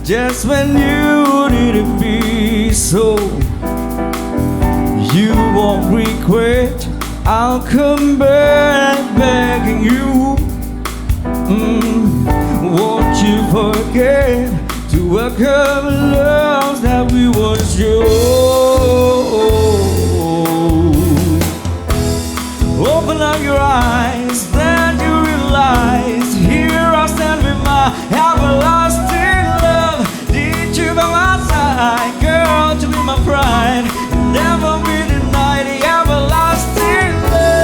Just when you didn't be so, you won't regret. I'll come back begging you. Won't you forget to welcome love that we once showed? Open up your eyes, then you realize here I stand with my everlasting love. Did you by my side, girl, to be my pride, never be denied the everlasting love.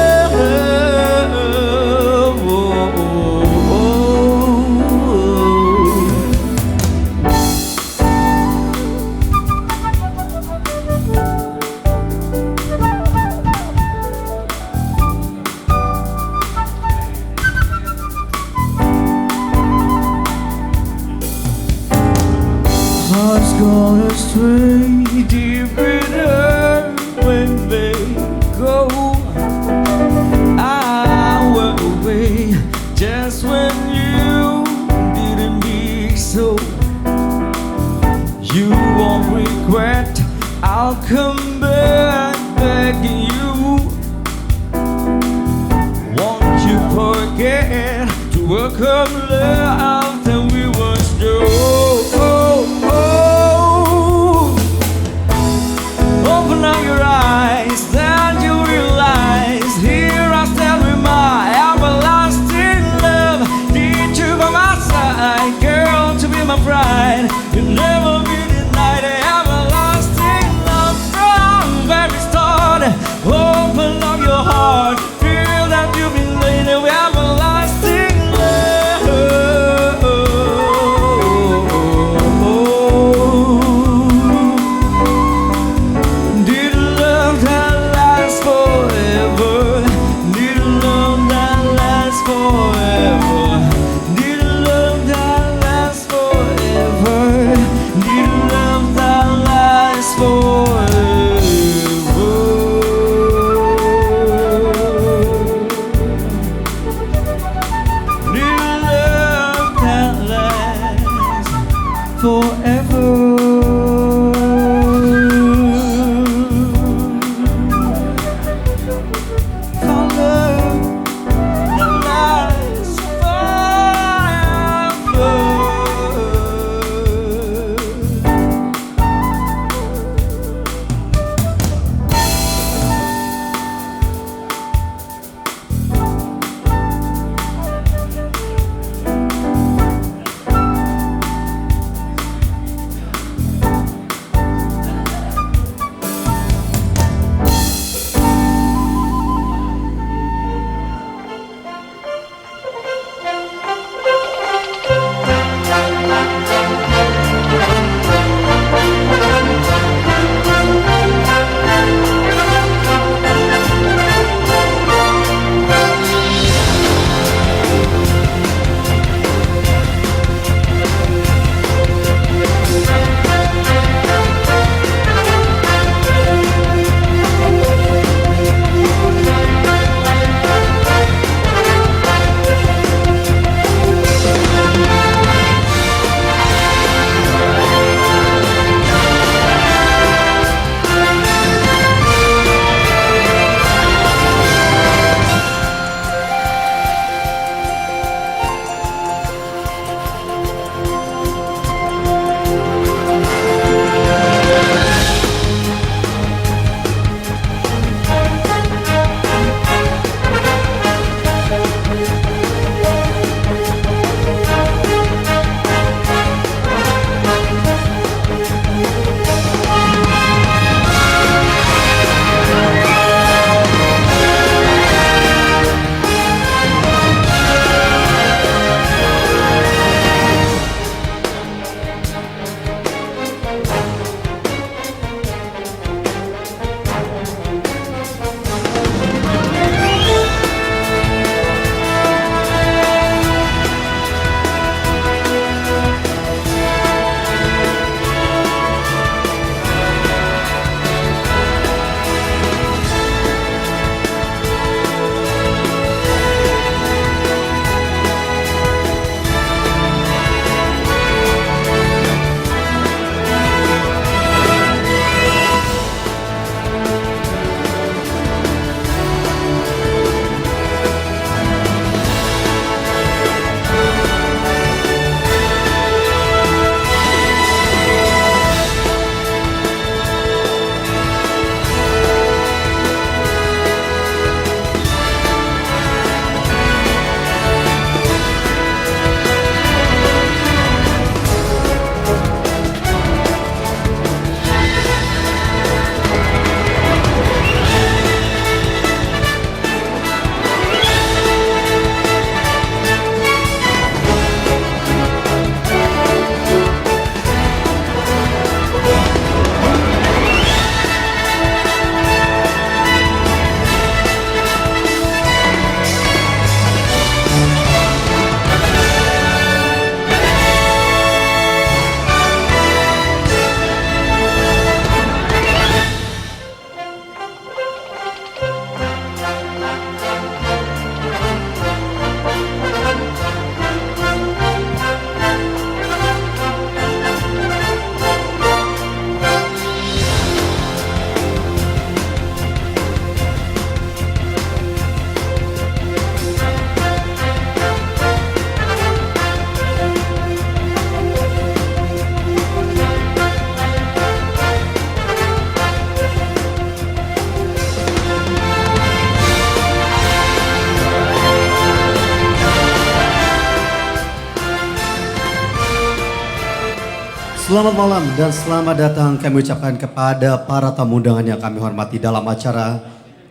Selamat malam dan selamat datang kami ucapkan kepada para tamu undangan yang kami hormati dalam acara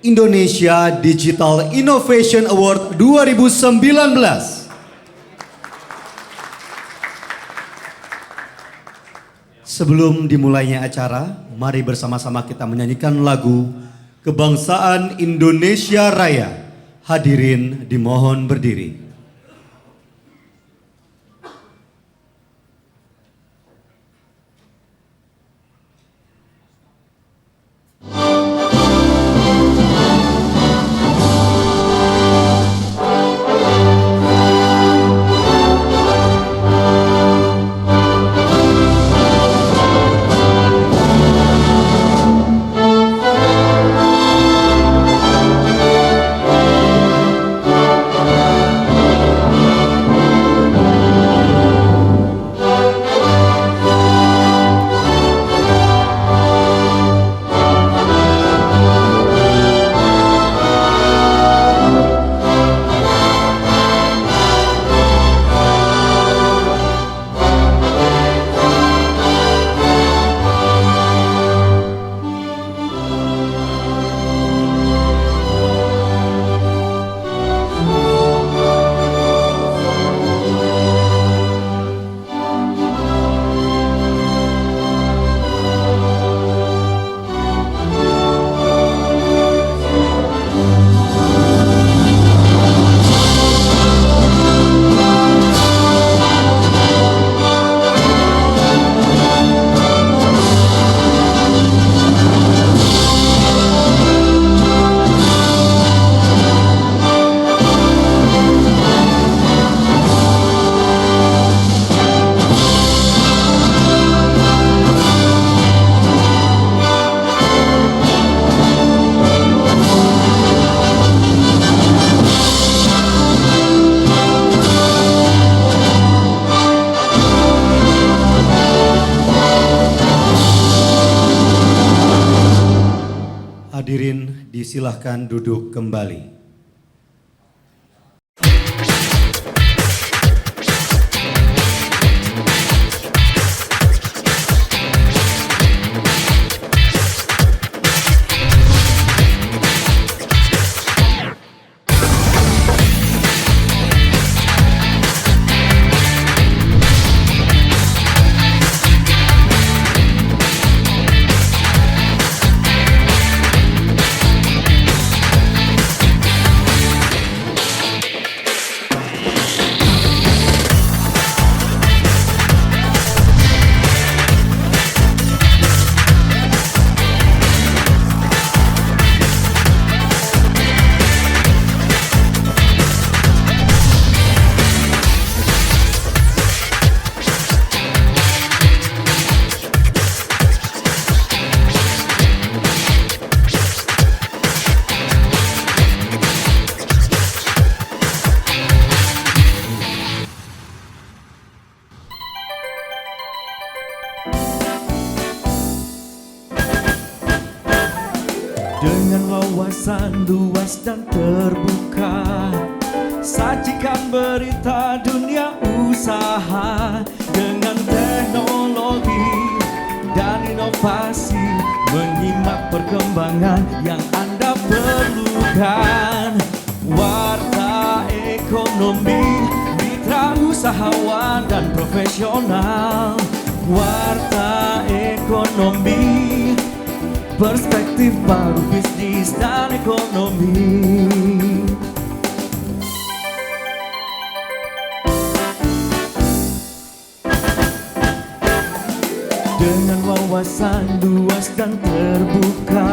Indonesia Digital Innovation Award 2019. Sebelum dimulainya acara, mari bersama-sama kita menyanyikan lagu Kebangsaan Indonesia Raya. Hadirin dimohon berdiri. Hadirin disilahkan duduk kembali. Dengan wawasan luas dan terbuka, sajikan berita dunia usaha. Dengan teknologi dan inovasi, menyimak perkembangan yang Anda perlukan. Warta ekonomi, mitra usahawan dan profesional. Warta ekonomi, perspektif baru bisnis dan ekonomi. Dengan wawasan luas dan terbuka,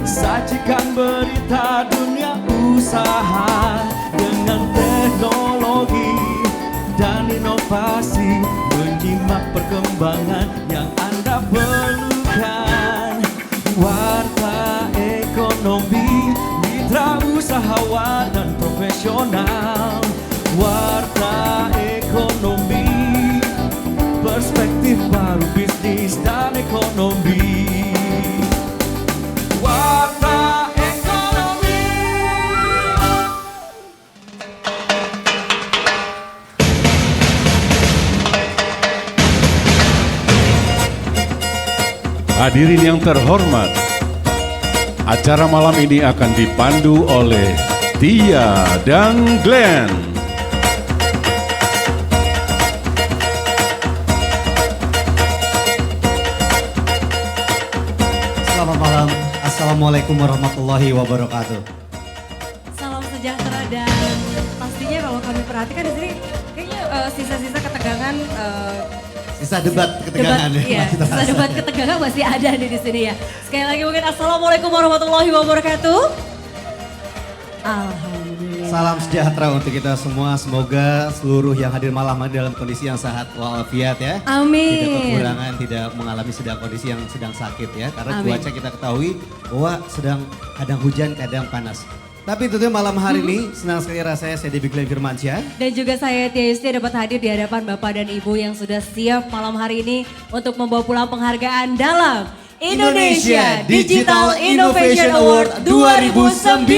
sajikan berita dunia usaha. Dengan teknologi dan inovasi, menyimak perkembangan yang Anda perlukan. Warta ekonomi, mitra usahawan dan profesional. Warta ekonomi, perspektif baru bisnis dan ekonomi. Warta ekonomi. Hadirin yang terhormat, acara malam ini akan dipandu oleh Tia dan Glenn. Selamat malam. Assalamualaikum warahmatullahi wabarakatuh. Salam sejahtera dan pastinya kalau kami perhatikan di sini kayaknya sisa-sisa ketegangan Sisa debat ketegangan ya. iya, masih sisa terasa. debat ketegangan masih ada nih di sini ya. Sekali lagi mungkin assalamualaikum warahmatullahi wabarakatuh. Alhamdulillah. Salam sejahtera untuk kita semua. Semoga seluruh yang hadir malam ini dalam kondisi yang sehat walafiat ya. Amin. Tidak kekurangan, tidak mengalami sedang kondisi yang sedang sakit ya. Karena Amin. cuaca kita ketahui bahwa sedang kadang hujan, kadang panas. Tapi tentunya malam hari ini senang sekali rasanya saya Debbie Glenn Firmansyah. Dan juga saya Tia Yusti dapat hadir di hadapan Bapak dan Ibu yang sudah siap malam hari ini untuk membawa pulang penghargaan dalam Indonesia Digital Innovation Award 2019.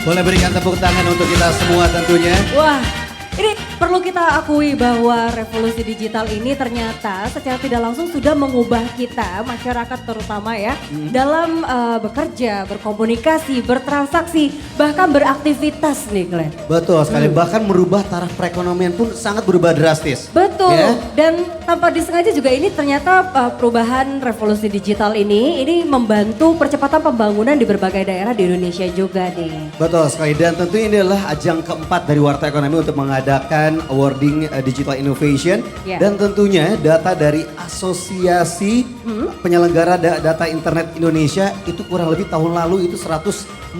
Boleh berikan tepuk tangan untuk kita semua tentunya. Wah, ini perlu kita akui bahwa revolusi digital ini ternyata secara tidak langsung sudah mengubah kita, masyarakat terutama ya, dalam bekerja, berkomunikasi, bertransaksi, bahkan beraktivitas nih Glenn. Betul sekali, bahkan merubah taraf perekonomian pun sangat berubah drastis. Betul, Ya. dan tanpa disengaja juga ini ternyata perubahan revolusi digital ini membantu percepatan pembangunan di berbagai daerah di Indonesia juga nih. Betul sekali, dan tentunya ini adalah ajang keempat dari Warta Ekonomi untuk mengadakan awarding Digital Innovation. Ya. Dan tentunya data dari Asosiasi Penyelenggara Data Internet Indonesia itu kurang lebih tahun lalu itu 143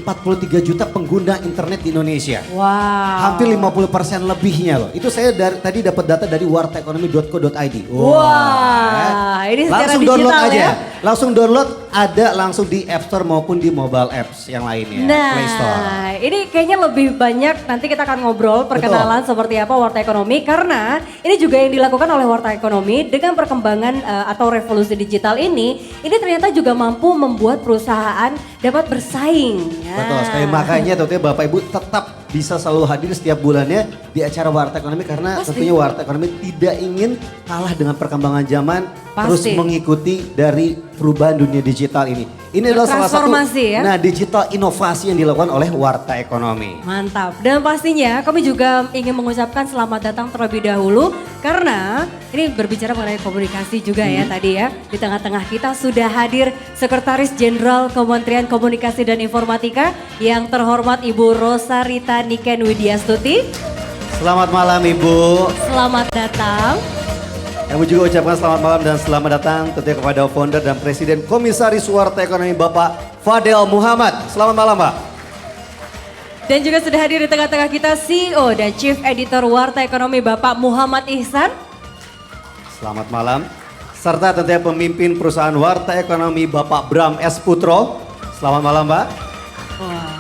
juta pengguna internet di Indonesia. Wow. Hampir 50% lebihnya loh. Itu saya tadi dapat data dari wartaekonomi.co.id. Wah, ini secara langsung download digital aja. ya. Langsung download, ada langsung di App Store maupun di mobile apps yang lainnya. Play Store. Nah, ini kayaknya lebih banyak nanti kita akan ngobrol perkenalan seperti apa Warta Ekonomi karena ini juga yang dilakukan oleh Warta Ekonomi dengan perkembangan atau revolusi digital ini ternyata juga mampu membuat perusahaan dapat bersaing. Ya. Betul sekali, makanya tentunya Bapak Ibu tetap bisa selalu hadir setiap bulannya di acara Warta Ekonomi karena Pasti. tentunya Warta Ekonomi tidak ingin kalah dengan perkembangan zaman, terus Pasti. mengikuti dari perubahan dunia digital ini. Ini adalah salah satu Bertransformasi ya. digital inovasi yang dilakukan oleh Warta Ekonomi. Mantap. Dan pastinya kami juga ingin mengucapkan selamat datang terlebih dahulu karena ini berbicara mengenai komunikasi juga ya tadi ya. Di tengah-tengah kita sudah hadir Sekretaris Jenderal Kementerian Komunikasi dan Informatika yang terhormat Ibu Rosarita Niken Widyastuti. Selamat malam Ibu. Selamat datang. Kami juga ucapkan selamat malam dan selamat datang tentunya kepada founder dan presiden Komisaris Warta Ekonomi Bapak Fadel Muhammad. Selamat malam Pak. Dan juga sudah hadir di tengah-tengah kita CEO dan Chief Editor Warta Ekonomi Bapak Muhammad Ihsan. Selamat malam. Serta tentunya pemimpin perusahaan Warta Ekonomi Bapak Bram S. Putro. Selamat malam Pak. Wah.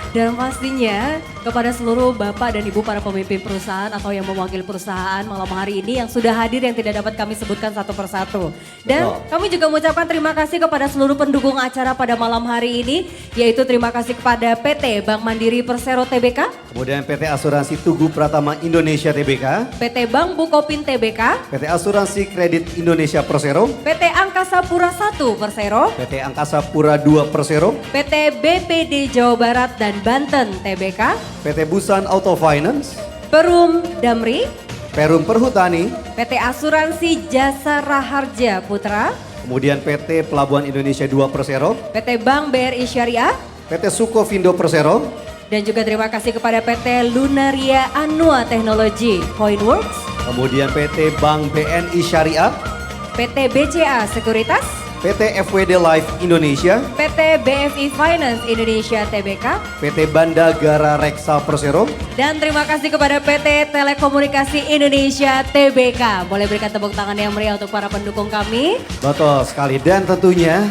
Dan pastinya kepada seluruh Bapak dan Ibu para pemimpin perusahaan atau yang mewakili perusahaan malam hari ini yang sudah hadir yang tidak dapat kami sebutkan satu persatu. Dan Betul. kami juga mengucapkan terima kasih kepada seluruh pendukung acara pada malam hari ini. Yaitu terima kasih kepada PT Bank Mandiri Persero Tbk, Kemudian PT Asuransi Tugu Pratama Indonesia Tbk, PT Bank Bukopin Tbk, PT Asuransi Kredit Indonesia Persero, PT Angkasa Pura I Persero, PT Angkasa Pura II Persero, PT BPD Jawa Barat dan Banten Tbk, PT Busan Auto Finance, Perum Damri, Perum Perhutani, PT Asuransi Jasa Raharja Putra, kemudian PT Pelabuhan Indonesia II Persero, PT Bank BRI Syariah, PT Sukovindo Persero, dan juga terima kasih kepada PT Lunaria Anua Teknologi Coinworks, kemudian PT Bank BNI Syariah, PT BCA Sekuritas, PT FWD Life Indonesia, PT BFI Finance Indonesia Tbk, PT Bandagara Reksa Persero, dan terima kasih kepada PT Telekomunikasi Indonesia Tbk. Boleh berikan tepuk tangan yang meriah untuk para pendukung kami. betul sekali. Dan tentunya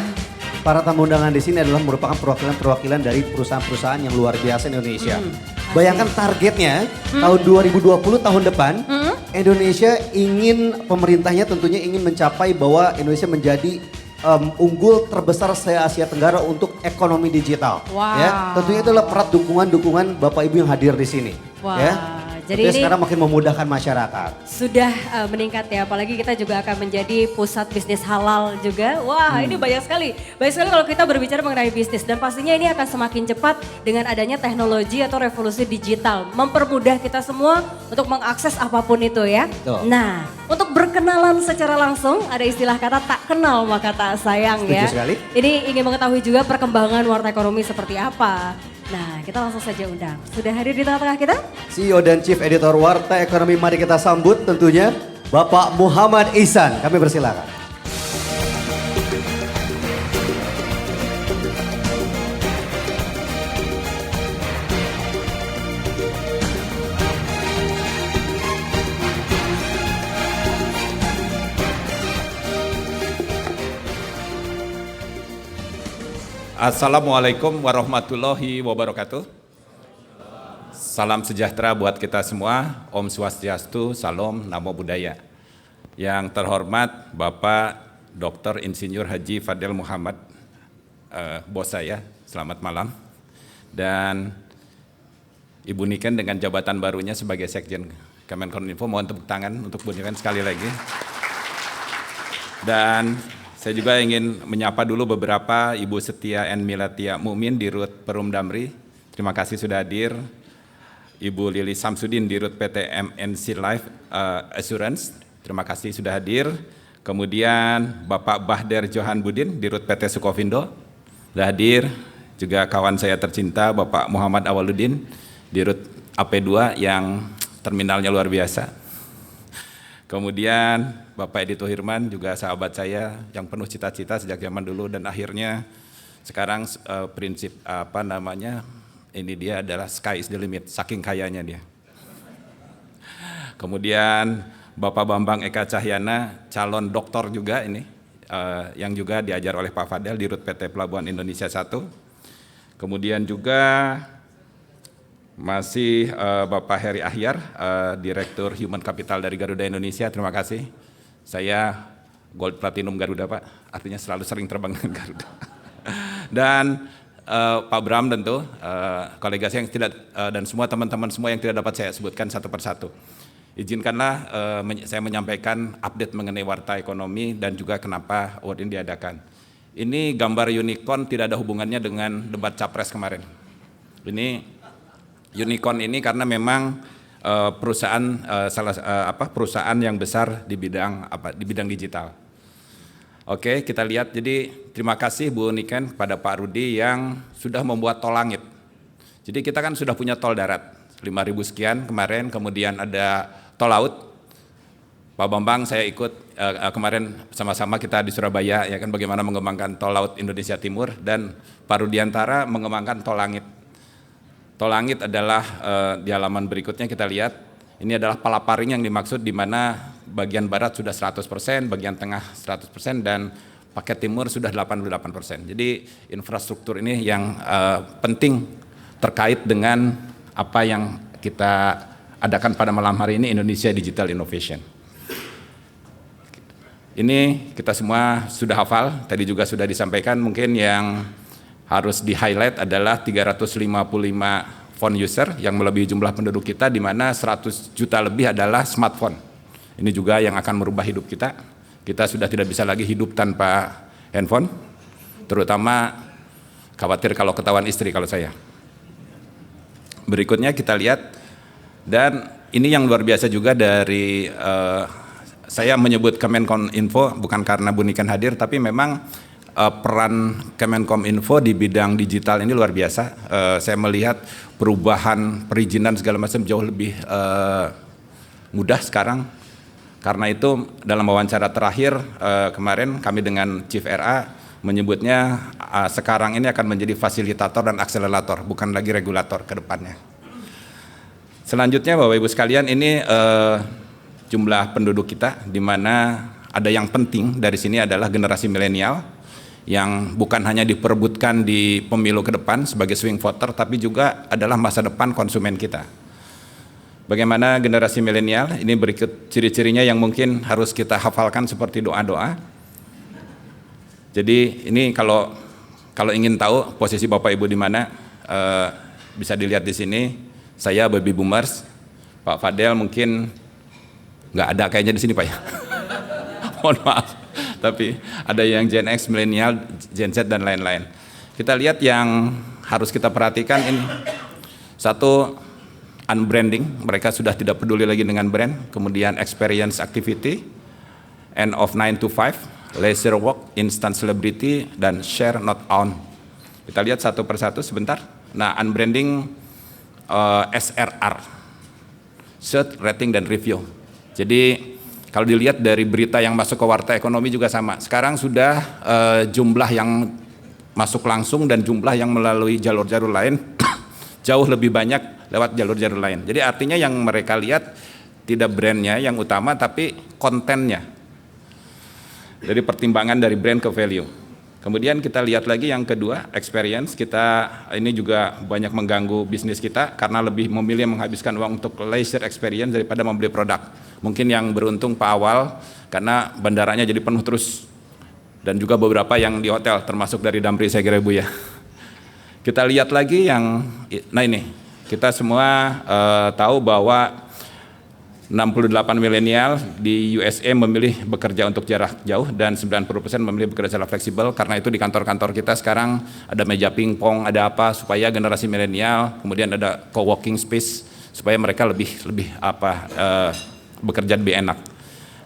para tamu undangan di sini adalah merupakan perwakilan-perwakilan dari perusahaan-perusahaan yang luar biasa di Indonesia. Bayangkan targetnya tahun 2020 tahun depan Indonesia pemerintahnya tentunya ingin mencapai bahwa Indonesia menjadi unggul terbesar se-Asia Tenggara untuk ekonomi digital. Wow. Ya, tentunya itulah perat dukungan Bapak Ibu yang hadir di sini. Wah, Ya. Jadi Tapi ini sekarang makin memudahkan masyarakat. sudah meningkat ya, apalagi kita juga akan menjadi pusat bisnis halal juga. Wah, ini banyak sekali. Banyak sekali kalau kita berbicara mengenai bisnis dan pastinya ini akan semakin cepat dengan adanya teknologi atau revolusi digital. Mempermudah kita semua untuk mengakses apapun itu ya. Betul. Nah, untuk berkenalan secara langsung ada istilah kata tak kenal maka tak sayang ya. Setuju sekali. Ini ingin mengetahui juga perkembangan warta ekonomi seperti apa. Nah, kita langsung saja undang. Sudah hadir di tengah-tengah kita? CEO dan Chief Editor Warta Ekonomi, mari kita sambut tentunya Bapak Muhammad Ihsan. Kami persilakan. Assalamualaikum warahmatullahi wabarakatuh. Salam sejahtera buat kita semua. Om Swastiastu, Salam, Namo Buddhaya. Yang terhormat Bapak Dr. Insinyur Haji Fadel Muhammad, bos saya, selamat malam. Dan Ibu Niken dengan jabatan barunya sebagai Sekjen Kemenkominfo, mohon tepuk tangan untuk Bu Niken sekali lagi. Dan saya juga ingin menyapa dulu beberapa Ibu Setia N. Milatia Mukmin di Rut Perum Damri. Terima kasih sudah hadir. Ibu Lili Samsudin di Rut PT MNC Life Assurance. Terima kasih sudah hadir. Kemudian Bapak Bahder Johan Budin di Rut PT Sukovindo. Sudah hadir. Juga kawan saya tercinta Bapak Muhammad Awaludin di Rut AP2 yang terminalnya luar biasa. Kemudian Bapak Edi Tuhirman juga sahabat saya yang penuh cita-cita sejak zaman dulu dan akhirnya sekarang prinsip ini dia adalah sky is the limit, saking kayanya dia. Kemudian Bapak Bambang Eka Cahyana, calon doktor juga ini, yang juga diajar oleh Pak Fadel di Rut PT Pelabuhan Indonesia 1. Kemudian juga masih Bapak Heri Ahyar, Direktur Human Capital dari Garuda Indonesia, terima kasih. Saya Gold Platinum Garuda Pak, artinya selalu sering terbang dengan Garuda. Dan Pak Bram tentu, kolega saya yang tidak, dan semua teman-teman semua yang tidak dapat saya sebutkan satu persatu. Izinkanlah saya menyampaikan update mengenai warta ekonomi dan juga kenapa award ini diadakan. Ini gambar unicorn tidak ada hubungannya dengan debat capres kemarin. Ini unicorn ini karena memang perusahaan perusahaan yang besar di bidang digital. Oke, kita lihat. Jadi terima kasih Bu Niken kepada Pak Rudi yang sudah membuat tol langit. Jadi kita kan sudah punya tol darat 5.000 sekian kemarin, kemudian ada tol laut. Pak Bambang saya ikut kemarin sama-sama kita di Surabaya ya kan bagaimana mengembangkan tol laut Indonesia Timur, dan Pak Rudiantara mengembangkan tol langit. Tol langit adalah di halaman berikutnya kita lihat, ini adalah palaparing yang dimaksud di mana bagian barat sudah 100%, bagian tengah 100%, dan paket timur sudah 88%. Jadi infrastruktur ini yang penting terkait dengan apa yang kita adakan pada malam hari ini, Indonesia Digital Innovation. Ini kita semua sudah hafal, tadi juga sudah disampaikan, mungkin yang harus di-highlight adalah 355 phone user yang melebihi jumlah penduduk kita, di mana 100 juta lebih adalah smartphone. Ini juga yang akan merubah hidup kita. Kita sudah tidak bisa lagi hidup tanpa handphone, terutama khawatir kalau ketahuan istri kalau saya. Berikutnya kita lihat, dan ini yang luar biasa juga dari saya menyebut Kemenkominfo bukan karena Bu Niken hadir, tapi memang peran Kemenkominfo di bidang digital ini luar biasa. Saya melihat perubahan perizinan segala macam jauh lebih mudah sekarang. Karena itu dalam wawancara terakhir kemarin kami dengan Chief RA menyebutnya sekarang ini akan menjadi fasilitator dan akselerator, bukan lagi regulator ke depannya. Selanjutnya Bapak Ibu sekalian, ini jumlah penduduk kita, di mana ada yang penting dari sini adalah generasi milenial yang bukan hanya diperebutkan di pemilu ke depan sebagai swing voter, tapi juga adalah masa depan konsumen kita. Bagaimana generasi milenial? Ini berikut ciri-cirinya yang mungkin harus kita hafalkan seperti doa-doa. Jadi ini kalau ingin tahu posisi Bapak Ibu di mana, bisa dilihat di sini. Saya baby boomers, Pak Fadel mungkin nggak ada kayaknya di sini Pak ya. Mohon maaf. Tapi ada yang Gen X, milenial, Gen Z dan lain-lain. Kita lihat yang harus kita perhatikan ini. Satu, unbranding, mereka sudah tidak peduli lagi dengan brand. Kemudian experience activity, end of 9 to 5, leisure work, instant celebrity, dan share not own. Kita lihat satu persatu sebentar. Nah, unbranding SRR, search, rating, dan review. Jadi kalau dilihat dari berita yang masuk ke Warta Ekonomi juga sama. Sekarang sudah jumlah yang masuk langsung dan jumlah yang melalui jalur-jalur lain jauh lebih banyak lewat jalur-jalur lain. Jadi artinya yang mereka lihat tidak brandnya yang utama tapi kontennya. Dari pertimbangan dari brand ke value. Kemudian kita lihat lagi yang kedua, experience. Kita ini juga banyak mengganggu bisnis kita karena lebih memilih menghabiskan uang untuk leisure experience daripada membeli produk. Mungkin yang beruntung Pak Awal karena bandaranya jadi penuh terus. Dan juga beberapa yang di hotel termasuk dari Damri saya kira Bu ya. Kita lihat lagi yang, nah ini kita semua tahu bahwa 68 milenial di USA memilih bekerja untuk jarak jauh dan 90% memilih bekerja secara fleksibel. Karena itu di kantor-kantor kita sekarang ada meja pingpong, ada apa supaya generasi milenial, kemudian ada co-working space supaya mereka lebih bekerja lebih enak.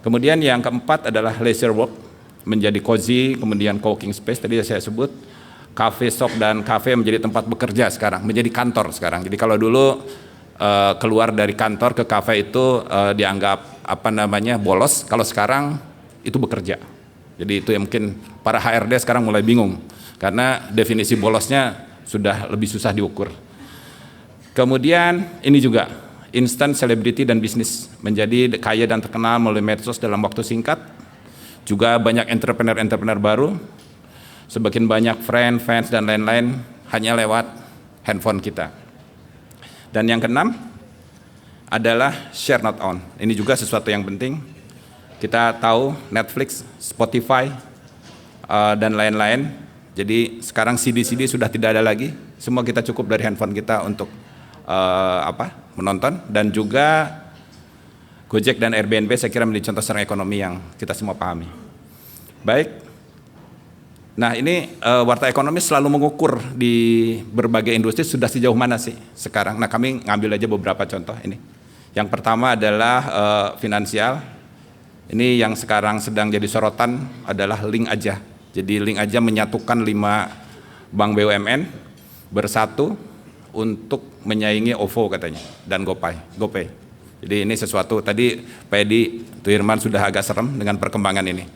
Kemudian yang keempat adalah leisure work, menjadi cozy, kemudian co-working space tadi saya sebut. Cafe shop dan cafe menjadi tempat bekerja sekarang, menjadi kantor sekarang. Jadi kalau dulu keluar dari kantor ke kafe itu dianggap bolos, kalau sekarang itu bekerja. Jadi itu yang mungkin para HRD sekarang mulai bingung karena definisi bolosnya sudah lebih susah diukur. Kemudian ini juga instant celebrity dan bisnis, menjadi kaya dan terkenal melalui medsos dalam waktu singkat. Juga banyak entrepreneur baru, semakin banyak friend, fans dan lain-lain hanya lewat handphone kita. Dan yang keenam adalah share not own. Ini juga sesuatu yang penting. Kita tahu Netflix, Spotify, dan lain-lain. Jadi sekarang CD-CD sudah tidak ada lagi. Semua kita cukup dari handphone kita untuk menonton. Dan juga Gojek dan Airbnb saya kira menjadi contoh secara ekonomi yang kita semua pahami. Baik. Nah ini Warta Ekonomi selalu mengukur di berbagai industri sudah sejauh mana sih sekarang. Nah kami ngambil aja beberapa contoh ini. Yang pertama adalah finansial. Ini yang sekarang sedang jadi sorotan adalah Link Aja. Jadi Link Aja menyatukan 5 bank BUMN bersatu untuk menyaingi OVO katanya dan GoPay. Jadi ini sesuatu tadi Pak Edi Tuirman sudah agak serem dengan perkembangan ini.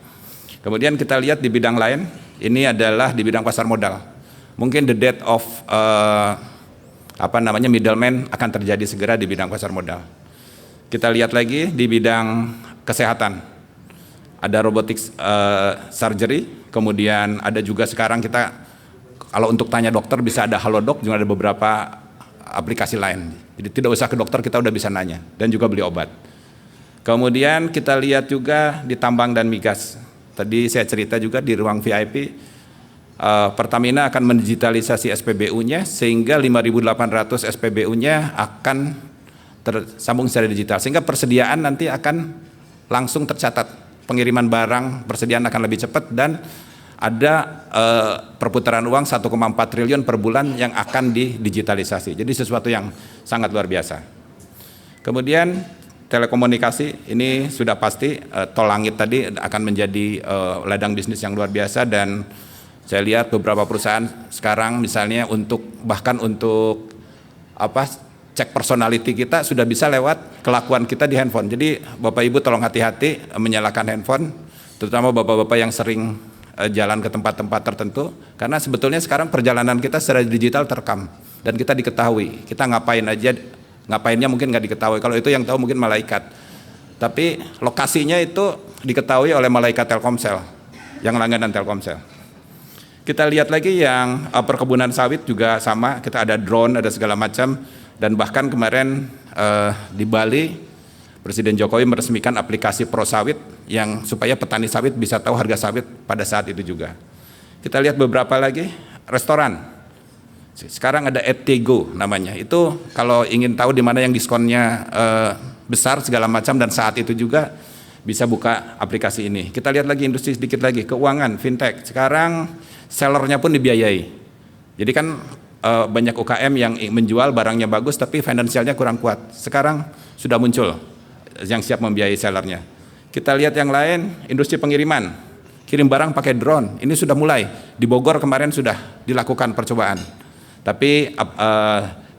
Kemudian kita lihat di bidang lain, ini adalah di bidang pasar modal. Mungkin the death of middleman akan terjadi segera di bidang pasar modal. Kita lihat lagi di bidang kesehatan. Ada robotic surgery, kemudian ada juga sekarang kita kalau untuk tanya dokter bisa ada Halodoc, juga ada beberapa aplikasi lain. Jadi tidak usah ke dokter, kita udah bisa nanya dan juga beli obat. Kemudian kita lihat juga di tambang dan migas. Tadi saya cerita juga di ruang VIP, Pertamina akan mendigitalisasi SPBU-nya sehingga 5.800 SPBU-nya akan tersambung secara digital. Sehingga persediaan nanti akan langsung tercatat. Pengiriman barang, persediaan akan lebih cepat dan ada perputaran uang 1,4 triliun per bulan yang akan didigitalisasi. Jadi sesuatu yang sangat luar biasa. Kemudian telekomunikasi ini sudah pasti tol langit tadi akan menjadi ladang bisnis yang luar biasa dan saya lihat beberapa perusahaan sekarang misalnya bahkan untuk cek personality kita sudah bisa lewat kelakuan kita di handphone. Jadi Bapak Ibu tolong hati-hati menyalakan handphone, terutama bapak-bapak yang sering jalan ke tempat-tempat tertentu karena sebetulnya sekarang perjalanan kita secara digital terekam dan kita diketahui. Kita ngapainnya mungkin nggak diketahui, kalau itu yang tahu mungkin malaikat, tapi lokasinya itu diketahui oleh malaikat Telkomsel yang langganan Telkomsel. Kita lihat lagi yang perkebunan sawit juga sama, kita ada drone, ada segala macam dan bahkan kemarin di Bali Presiden Jokowi meresmikan aplikasi Pro Sawit yang supaya petani sawit bisa tahu harga sawit pada saat itu juga. Kita lihat beberapa lagi, restoran. Sekarang ada Etego namanya. Itu kalau ingin tahu di mana yang diskonnya besar segala macam dan saat itu juga bisa buka aplikasi ini. Kita lihat lagi industri sedikit lagi, keuangan, fintech. Sekarang sellernya pun dibiayai. Jadi kan banyak UKM yang menjual barangnya bagus tapi finansialnya kurang kuat. Sekarang sudah muncul yang siap membiayai sellernya. Kita lihat yang lain, industri pengiriman. Kirim barang pakai drone. Ini sudah mulai. Di Bogor kemarin sudah dilakukan percobaan. Tapi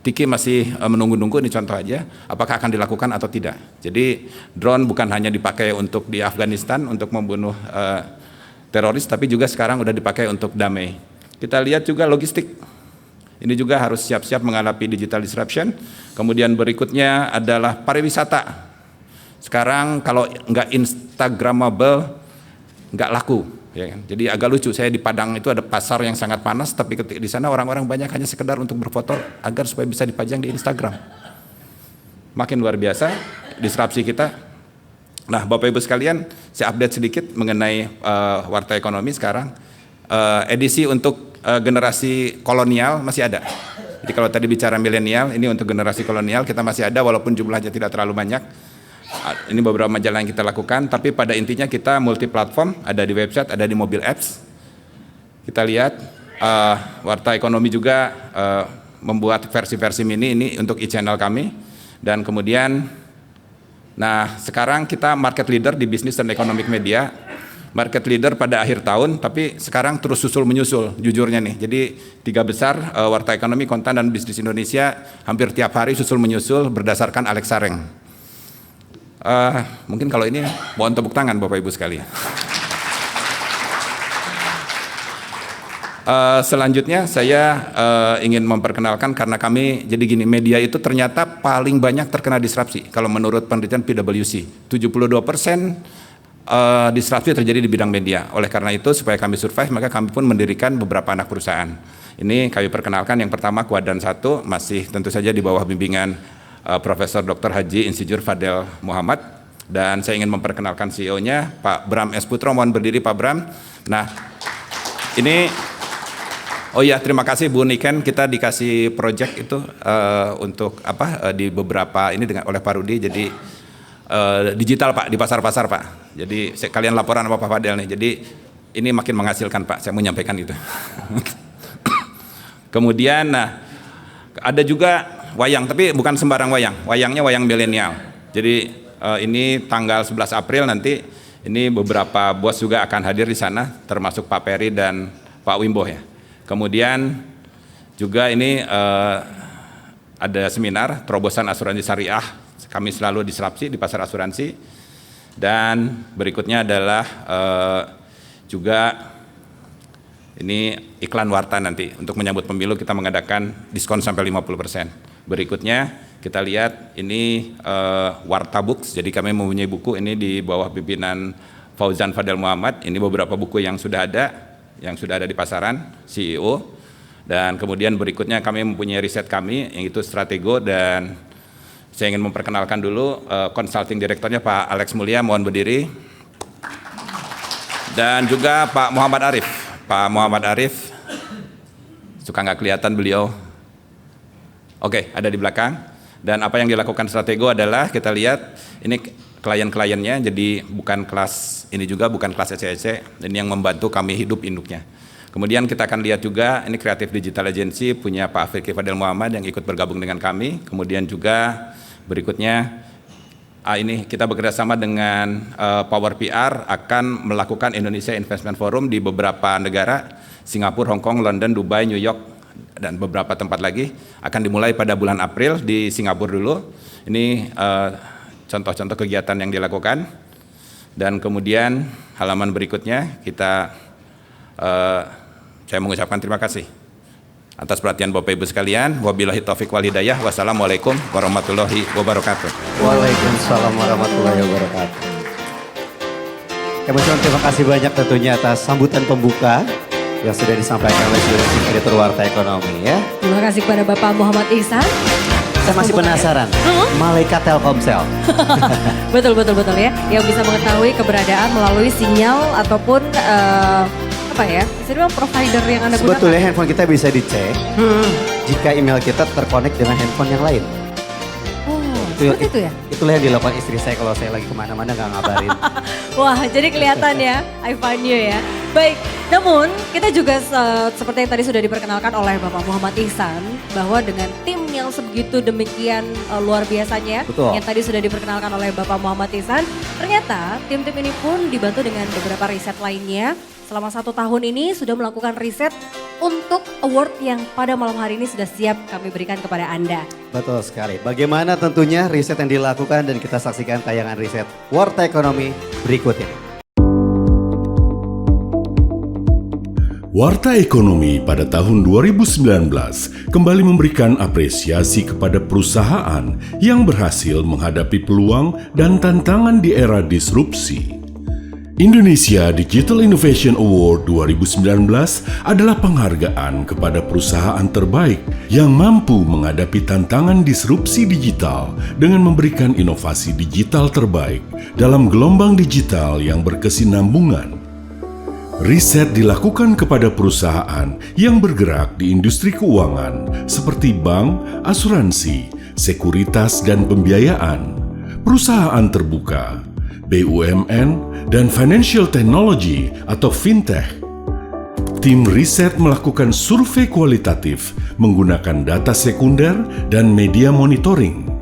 Tiki masih menunggu-nunggu, ini contoh aja, apakah akan dilakukan atau tidak. Jadi drone bukan hanya dipakai untuk di Afghanistan untuk membunuh teroris, tapi juga sekarang udah dipakai untuk damai. Kita lihat juga logistik. Ini juga harus siap-siap menghadapi digital disruption. Kemudian berikutnya adalah pariwisata. Sekarang kalau nggak instagramable, nggak laku. Ya kan? Jadi agak lucu, saya di Padang itu ada pasar yang sangat panas, tapi ketika di sana orang-orang banyak hanya sekedar untuk berfoto agar supaya bisa dipajang di Instagram. Makin luar biasa disrupsi kita. Nah, Bapak Ibu sekalian, saya update sedikit mengenai Warta Ekonomi sekarang. Edisi untuk generasi kolonial masih ada. Jadi kalau tadi bicara milenial, ini untuk generasi kolonial kita masih ada walaupun jumlahnya tidak terlalu banyak. Ini beberapa majalah yang kita lakukan, tapi pada intinya kita multi platform, ada di website, ada di mobile apps. Kita lihat Warta Ekonomi juga membuat versi-versi mini ini untuk e-channel kami. Dan kemudian, nah sekarang kita market leader di bisnis dan economic media, market leader pada akhir tahun, tapi sekarang terus susul menyusul, jujurnya nih. Jadi 3 besar, Warta Ekonomi, Kontan, dan Bisnis Indonesia hampir tiap hari susul menyusul berdasarkan Alexa Rank. Mungkin kalau ini mohon tepuk tangan Bapak Ibu sekalian. Selanjutnya saya ingin memperkenalkan karena kami jadi gini, media itu ternyata paling banyak terkena disrupsi. Kalau menurut penelitian PwC, 72% disrupsi terjadi di bidang media. Oleh karena itu supaya kami survive maka kami pun mendirikan beberapa anak perusahaan. Ini kami perkenalkan, yang pertama Kuadran 1 masih tentu saja di bawah bimbingan Profesor Dr. Haji Insinyur Fadel Muhammad, dan saya ingin memperkenalkan CEO-nya Pak Bram S. Putro. Mohon berdiri Pak Bram. Nah ini, oh iya terima kasih Bu Niken, kita dikasih project itu untuk di beberapa ini oleh Pak Rudi, jadi digital Pak di pasar-pasar Pak. Jadi kalian laporan sama Pak Fadel nih, jadi ini makin menghasilkan Pak, saya mau menyampaikan itu. Kemudian nah ada juga wayang, tapi bukan sembarang wayang, wayangnya wayang milenial. Jadi ini tanggal 11 April nanti, ini beberapa bos juga akan hadir di sana, termasuk Pak Peri dan Pak Wimbo ya. Kemudian juga ini ada seminar terobosan asuransi syariah, kami selalu disrupsi di pasar asuransi. Dan berikutnya adalah juga ini iklan Warta nanti, untuk menyambut pemilu kita mengadakan diskon sampai 50%. Berikutnya kita lihat ini Warta Books, jadi kami mempunyai buku ini di bawah pimpinan Fauzan Fadel Muhammad. Ini beberapa buku yang sudah ada di pasaran, CEO. Dan kemudian berikutnya kami mempunyai riset kami, yang itu Stratego, dan saya ingin memperkenalkan dulu consulting direkturnya Pak Alex Mulia, mohon berdiri. Dan juga Pak Muhammad Arif. Pak Muhammad Arif, suka nggak kelihatan beliau? Oke, ada di belakang. Dan apa yang dilakukan Stratego adalah kita lihat ini klien-kliennya, jadi bukan kelas ini juga bukan kelas EC, ini yang membantu kami hidup induknya. Kemudian kita akan lihat juga ini Creative Digital Agency punya Pak Afiki Fadel Muhammad yang ikut bergabung dengan kami. Kemudian juga berikutnya ini kita bekerjasama dengan Power PR akan melakukan Indonesia Investment Forum di beberapa negara, Singapura, Hong Kong, London, Dubai, New York, dan beberapa tempat lagi. Akan dimulai pada bulan April di Singapura dulu. Ini contoh-contoh kegiatan yang dilakukan. Dan kemudian halaman berikutnya saya mengucapkan terima kasih atas perhatian Bapak Ibu sekalian. Wabillahi taufiq wal hidayah. Wassalamualaikum warahmatullahi wabarakatuh. Waalaikumsalam warahmatullahi wabarakatuh. Kami ucapkan terima kasih banyak tentunya atas sambutan pembuka yang sudah disampaikan oleh Jurnalis Direktur Warta Ekonomi ya. Terima kasih kepada Bapak Muhammad Ihsan. Saya masih penasaran, malaikat Telkomsel. Betul ya, yang bisa mengetahui keberadaan melalui sinyal ataupun apa ya? Bisa dibilang provider yang Anda gunakan. Sebetulnya handphone kita bisa dicek jika email kita terkonek dengan handphone yang lain. Oh, seperti itu ya? Itulah yang dilakukan istri saya kalau saya lagi kemana-mana nggak ngabarin. Wah, jadi kelihatan ya, I find you ya. Baik, namun kita juga seperti yang tadi sudah diperkenalkan oleh Bapak Muhammad Ihsan, bahwa dengan tim yang sebegitu demikian luar biasanya, Betul. yang tadi sudah diperkenalkan oleh Bapak Muhammad Ihsan, ternyata tim-tim ini pun dibantu dengan beberapa riset lainnya. Selama 1 tahun ini sudah melakukan riset untuk award yang pada malam hari ini sudah siap kami berikan kepada Anda. Betul sekali. Bagaimana tentunya riset yang dilakukan dan kita saksikan tayangan riset Warta Ekonomi berikut ini. Warta Ekonomi pada tahun 2019 kembali memberikan apresiasi kepada perusahaan yang berhasil menghadapi peluang dan tantangan di era disrupsi. Indonesia Digital Innovation Award 2019 adalah penghargaan kepada perusahaan terbaik yang mampu menghadapi tantangan disrupsi digital dengan memberikan inovasi digital terbaik dalam gelombang digital yang berkesinambungan. Riset dilakukan kepada perusahaan yang bergerak di industri keuangan seperti bank, asuransi, sekuritas dan pembiayaan, perusahaan terbuka, BUMN, dan financial technology atau fintech. Tim riset melakukan survei kualitatif menggunakan data sekunder dan media monitoring.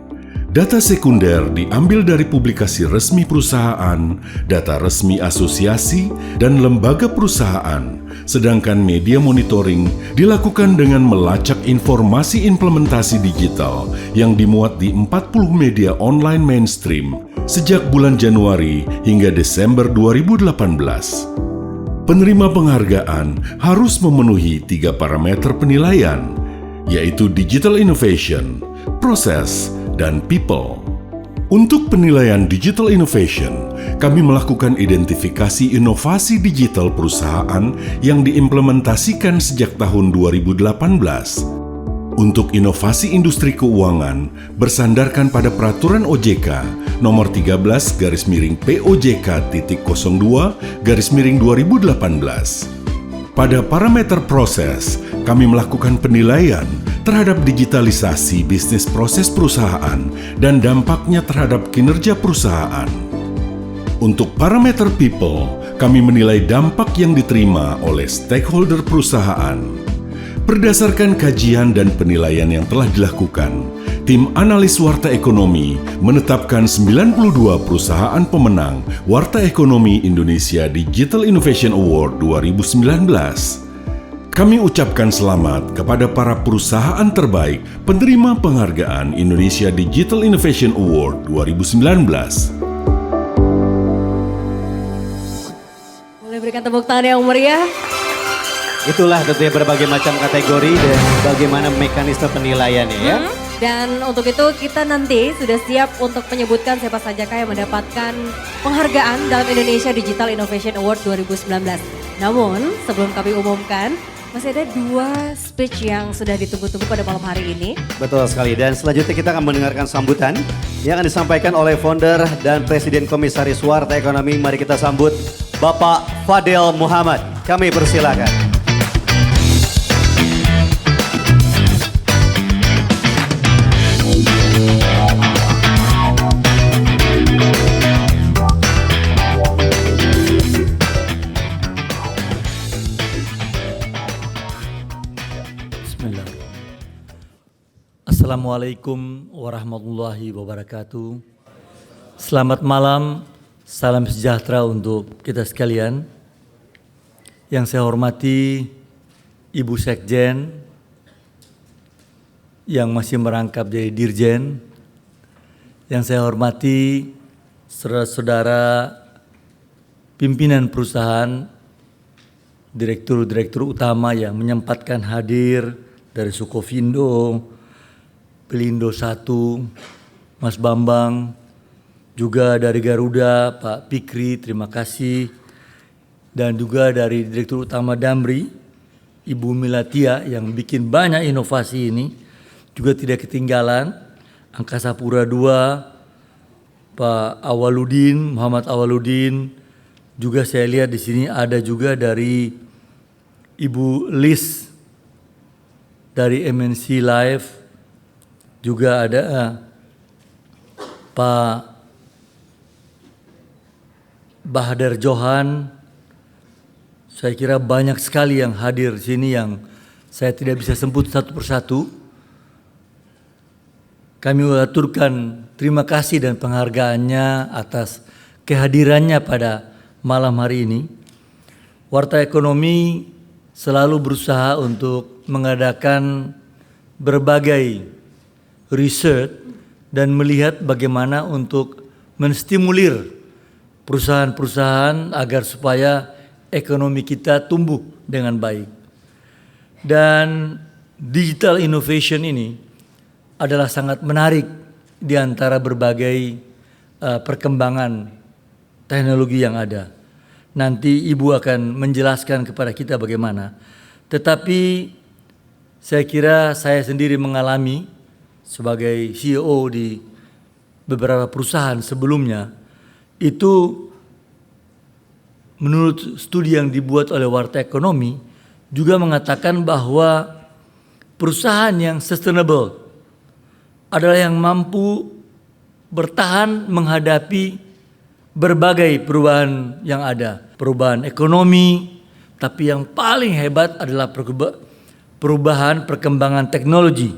Data sekunder diambil dari publikasi resmi perusahaan, data resmi asosiasi, dan lembaga perusahaan, sedangkan media monitoring dilakukan dengan melacak informasi implementasi digital yang dimuat di 40 media online mainstream sejak bulan Januari hingga Desember 2018. Penerima penghargaan harus memenuhi 3 parameter penilaian, yaitu digital innovation, proses, dan people. Untuk penilaian digital innovation, kami melakukan identifikasi inovasi digital perusahaan yang diimplementasikan sejak tahun 2018. Untuk inovasi industri keuangan, bersandarkan pada Peraturan OJK Nomor 13-POJK.02-2018. Pada parameter proses, kami melakukan penilaian terhadap digitalisasi bisnis proses perusahaan dan dampaknya terhadap kinerja perusahaan. Untuk parameter people, kami menilai dampak yang diterima oleh stakeholder perusahaan. Berdasarkan kajian dan penilaian yang telah dilakukan, tim analis Warta Ekonomi menetapkan 92 perusahaan pemenang Warta Ekonomi Indonesia Digital Innovation Award 2019. Kami ucapkan selamat kepada para perusahaan terbaik penerima penghargaan Indonesia Digital Innovation Award 2019. Boleh berikan tepuk tangan yang meriah? Itulah tentunya berbagai macam kategori dan bagaimana mekanisme penilaiannya ya. Dan untuk itu kita nanti sudah siap untuk menyebutkan siapa saja yang mendapatkan penghargaan dalam Indonesia Digital Innovation Award 2019. Namun sebelum kami umumkan, masih ada 2 speech yang sudah ditunggu-tunggu pada malam hari ini. Betul sekali, dan selanjutnya kita akan mendengarkan sambutan yang akan disampaikan oleh founder dan presiden komisaris Warta Ekonomi. Mari kita sambut Bapak Fadel Muhammad. Kami persilakan. Assalamualaikum warahmatullahi wabarakatuh. Selamat malam, salam sejahtera untuk kita sekalian. Yang saya hormati Ibu Sekjen yang masih merangkap jadi Dirjen. Yang saya hormati saudara-saudara pimpinan perusahaan, direktur-direktur utama yang menyempatkan hadir dari Sukovindo, Pelindo 1, Mas Bambang, juga dari Garuda, Pak Pikri, terima kasih. Dan juga dari Direktur Utama Damri, Ibu Milatia yang bikin banyak inovasi ini, juga tidak ketinggalan. Angkasa Pura II, Pak Awaludin, Muhammad Awaludin, juga saya lihat di sini ada juga dari Ibu Liz dari MNC Live, juga ada Pak Bahadar Johan. Saya kira banyak sekali yang hadir di sini yang saya tidak bisa sebut satu persatu. Kami mengaturkan terima kasih dan penghargaannya atas kehadirannya pada malam hari ini. Warta Ekonomi selalu berusaha untuk mengadakan berbagai riset dan melihat bagaimana untuk menstimulir perusahaan-perusahaan agar supaya ekonomi kita tumbuh dengan baik. Dan digital innovation ini adalah sangat menarik di antara berbagai perkembangan teknologi yang ada. Nanti Ibu akan menjelaskan kepada kita bagaimana. Tetapi saya kira saya sendiri mengalami sebagai CEO di beberapa perusahaan sebelumnya, itu menurut studi yang dibuat oleh Warta Ekonomi juga mengatakan bahwa perusahaan yang sustainable adalah yang mampu bertahan menghadapi berbagai perubahan yang ada. Perubahan ekonomi, tapi yang paling hebat adalah perubahan perkembangan teknologi.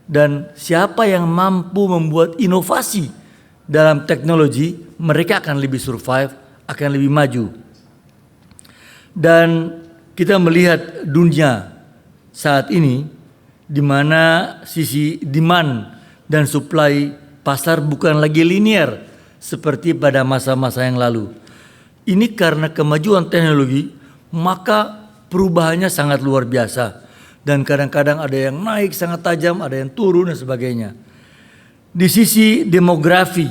Dan siapa yang mampu membuat inovasi dalam teknologi, mereka akan lebih survive, akan lebih maju. Dan kita melihat dunia saat ini di mana sisi demand dan supply pasar bukan lagi linear seperti pada masa-masa yang lalu. Ini karena kemajuan teknologi, maka perubahannya sangat luar biasa. Dan kadang-kadang ada yang naik sangat tajam, ada yang turun dan sebagainya. Di sisi demografi,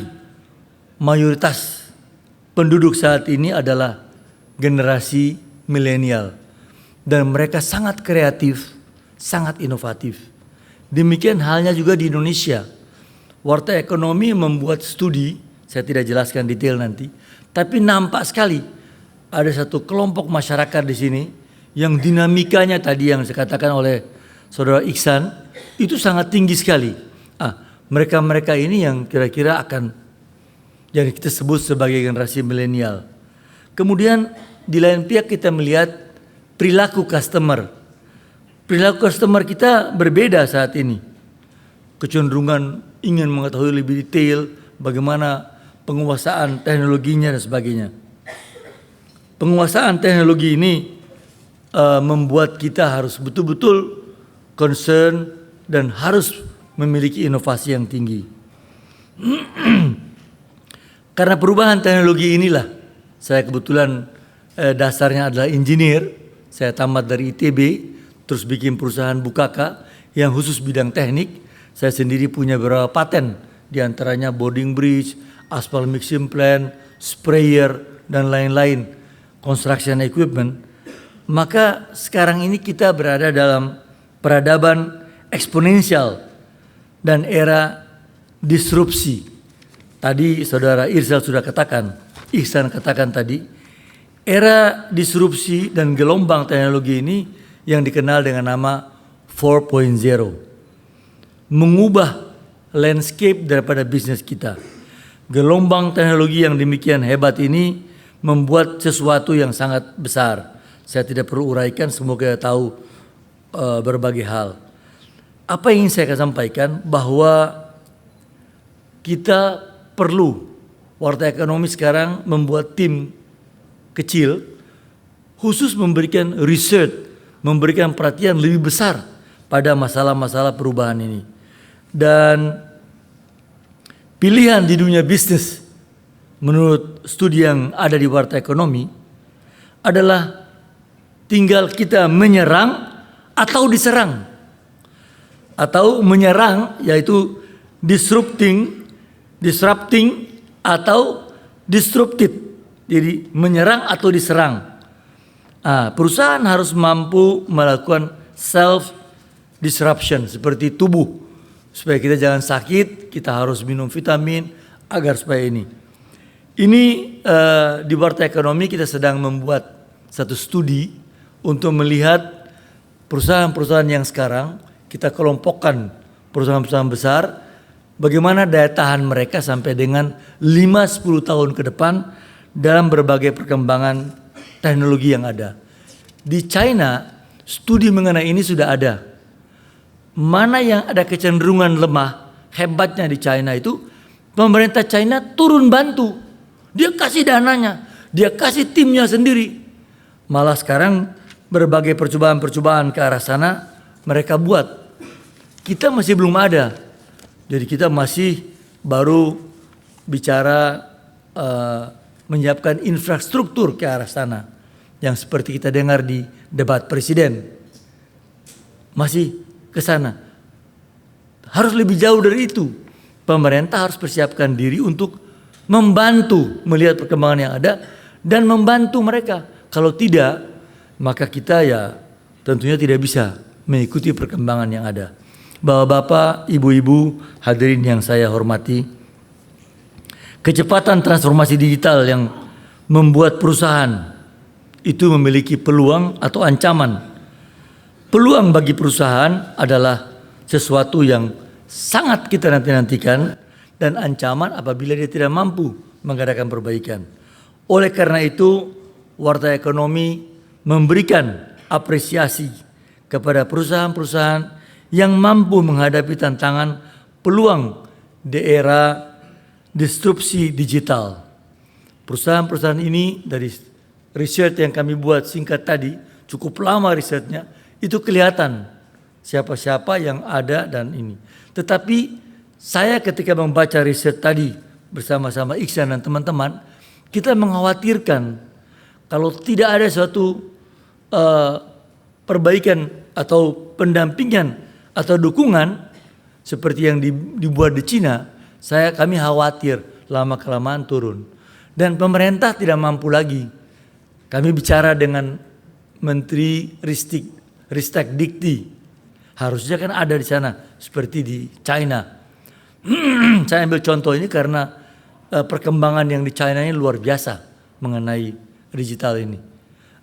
mayoritas penduduk saat ini adalah generasi milenial. Dan mereka sangat kreatif, sangat inovatif. Demikian halnya juga di Indonesia. Warta Ekonomi membuat studi, saya tidak jelaskan detail nanti, tapi nampak sekali ada satu kelompok masyarakat di sini yang dinamikanya tadi yang saya katakan oleh Saudara Iksan itu sangat tinggi sekali. Mereka-mereka ini yang kira-kira akan yang kita sebut sebagai generasi milenial. Kemudian di lain pihak kita melihat perilaku customer. Perilaku customer kita berbeda saat ini. Kecenderungan ingin mengetahui lebih detail bagaimana penguasaan teknologinya dan sebagainya. Penguasaan teknologi ini membuat kita harus betul-betul concern dan harus memiliki inovasi yang tinggi. Karena perubahan teknologi inilah, saya kebetulan dasarnya adalah engineer, saya tamat dari ITB, terus bikin perusahaan Bukaka yang khusus bidang teknik. Saya sendiri punya beberapa paten, diantaranya boarding bridge, aspal mixing plant, sprayer, dan lain-lain, construction equipment. Maka sekarang ini kita berada dalam peradaban eksponensial dan era disrupsi. Tadi Saudara Irsal sudah katakan, Ihsan katakan tadi, era disrupsi dan gelombang teknologi ini yang dikenal dengan nama 4.0. Mengubah landscape daripada bisnis kita. Gelombang teknologi yang demikian hebat ini membuat sesuatu yang sangat besar. Saya tidak perlu uraikan, semoga tahu berbagai hal. Apa yang ingin saya sampaikan bahwa kita perlu, Warta Ekonomi sekarang membuat tim kecil khusus memberikan riset, memberikan perhatian lebih besar pada masalah-masalah perubahan ini. Dan pilihan di dunia bisnis menurut studi yang ada di Warta Ekonomi adalah tinggal kita menyerang atau diserang. Atau menyerang yaitu disrupting atau disrupted. Jadi menyerang atau diserang. Perusahaan harus mampu melakukan self disruption seperti tubuh. Supaya kita jangan sakit, kita harus minum vitamin agar supaya ini. Ini di Warta Ekonomi kita sedang membuat satu studi untuk melihat perusahaan-perusahaan yang sekarang kita kelompokkan perusahaan-perusahaan besar, bagaimana daya tahan mereka sampai dengan 5-10 tahun ke depan dalam berbagai perkembangan teknologi yang ada. Di China, studi mengenai ini sudah ada. Mana yang ada kecenderungan lemah, hebatnya di China itu, pemerintah China turun bantu. Dia kasih dananya, dia kasih timnya sendiri. Malah sekarang berbagai percobaan-percobaan ke arah sana mereka buat. Kita masih belum ada. Jadi kita masih baru bicara menyiapkan infrastruktur ke arah sana. Yang seperti kita dengar di debat presiden. Masih ke sana. Harus lebih jauh dari itu. Pemerintah harus persiapkan diri untuk membantu melihat perkembangan yang ada dan membantu mereka. Kalau tidak, maka kita ya tentunya tidak bisa mengikuti perkembangan yang ada. Bapak-bapak, ibu-ibu, hadirin yang saya hormati, kecepatan transformasi digital yang membuat perusahaan itu memiliki peluang atau ancaman. Peluang bagi perusahaan adalah sesuatu yang sangat kita nantikan dan ancaman apabila dia tidak mampu mengadakan perbaikan. Oleh karena itu, Warta Ekonomi memberikan apresiasi kepada perusahaan-perusahaan yang mampu menghadapi tantangan peluang di era disrupsi digital. Perusahaan-perusahaan ini dari riset yang kami buat singkat tadi, cukup lama risetnya, itu kelihatan siapa-siapa yang ada dan ini. Tetapi saya ketika membaca riset tadi bersama-sama Iksan dan teman-teman, kita mengkhawatirkan kalau tidak ada suatu perbaikan atau pendampingan atau dukungan seperti yang dibuat di Cina, kami khawatir lama-kelamaan turun. Dan pemerintah tidak mampu lagi. Kami bicara dengan Menteri Ristek Dikti. Harusnya kan ada di sana seperti di China. Saya ambil contoh ini karena perkembangan yang di China ini luar biasa mengenai digital ini.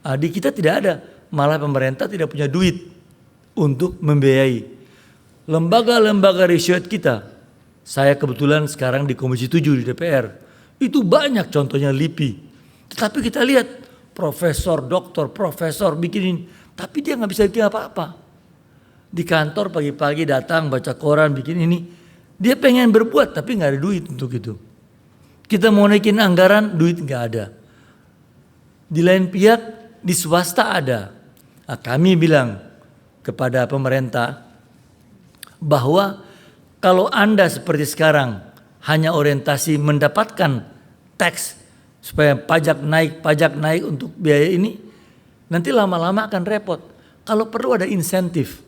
Di kita tidak ada, malah pemerintah tidak punya duit untuk membiayai lembaga-lembaga riset kita. Saya kebetulan sekarang di Komisi 7 di DPR. Itu banyak contohnya LIPI. Tetapi kita lihat profesor, doktor, profesor bikin ini, tapi dia nggak bisa bikin apa-apa. Di kantor pagi-pagi datang baca koran bikin ini, dia pengen berbuat tapi nggak ada duit untuk itu. Kita mau naikin anggaran, duit nggak ada. Di lain pihak di swasta ada. Nah, kami bilang kepada pemerintah bahwa kalau Anda seperti sekarang hanya orientasi mendapatkan tax supaya pajak naik untuk biaya ini, nanti lama-lama akan repot. Kalau perlu ada insentif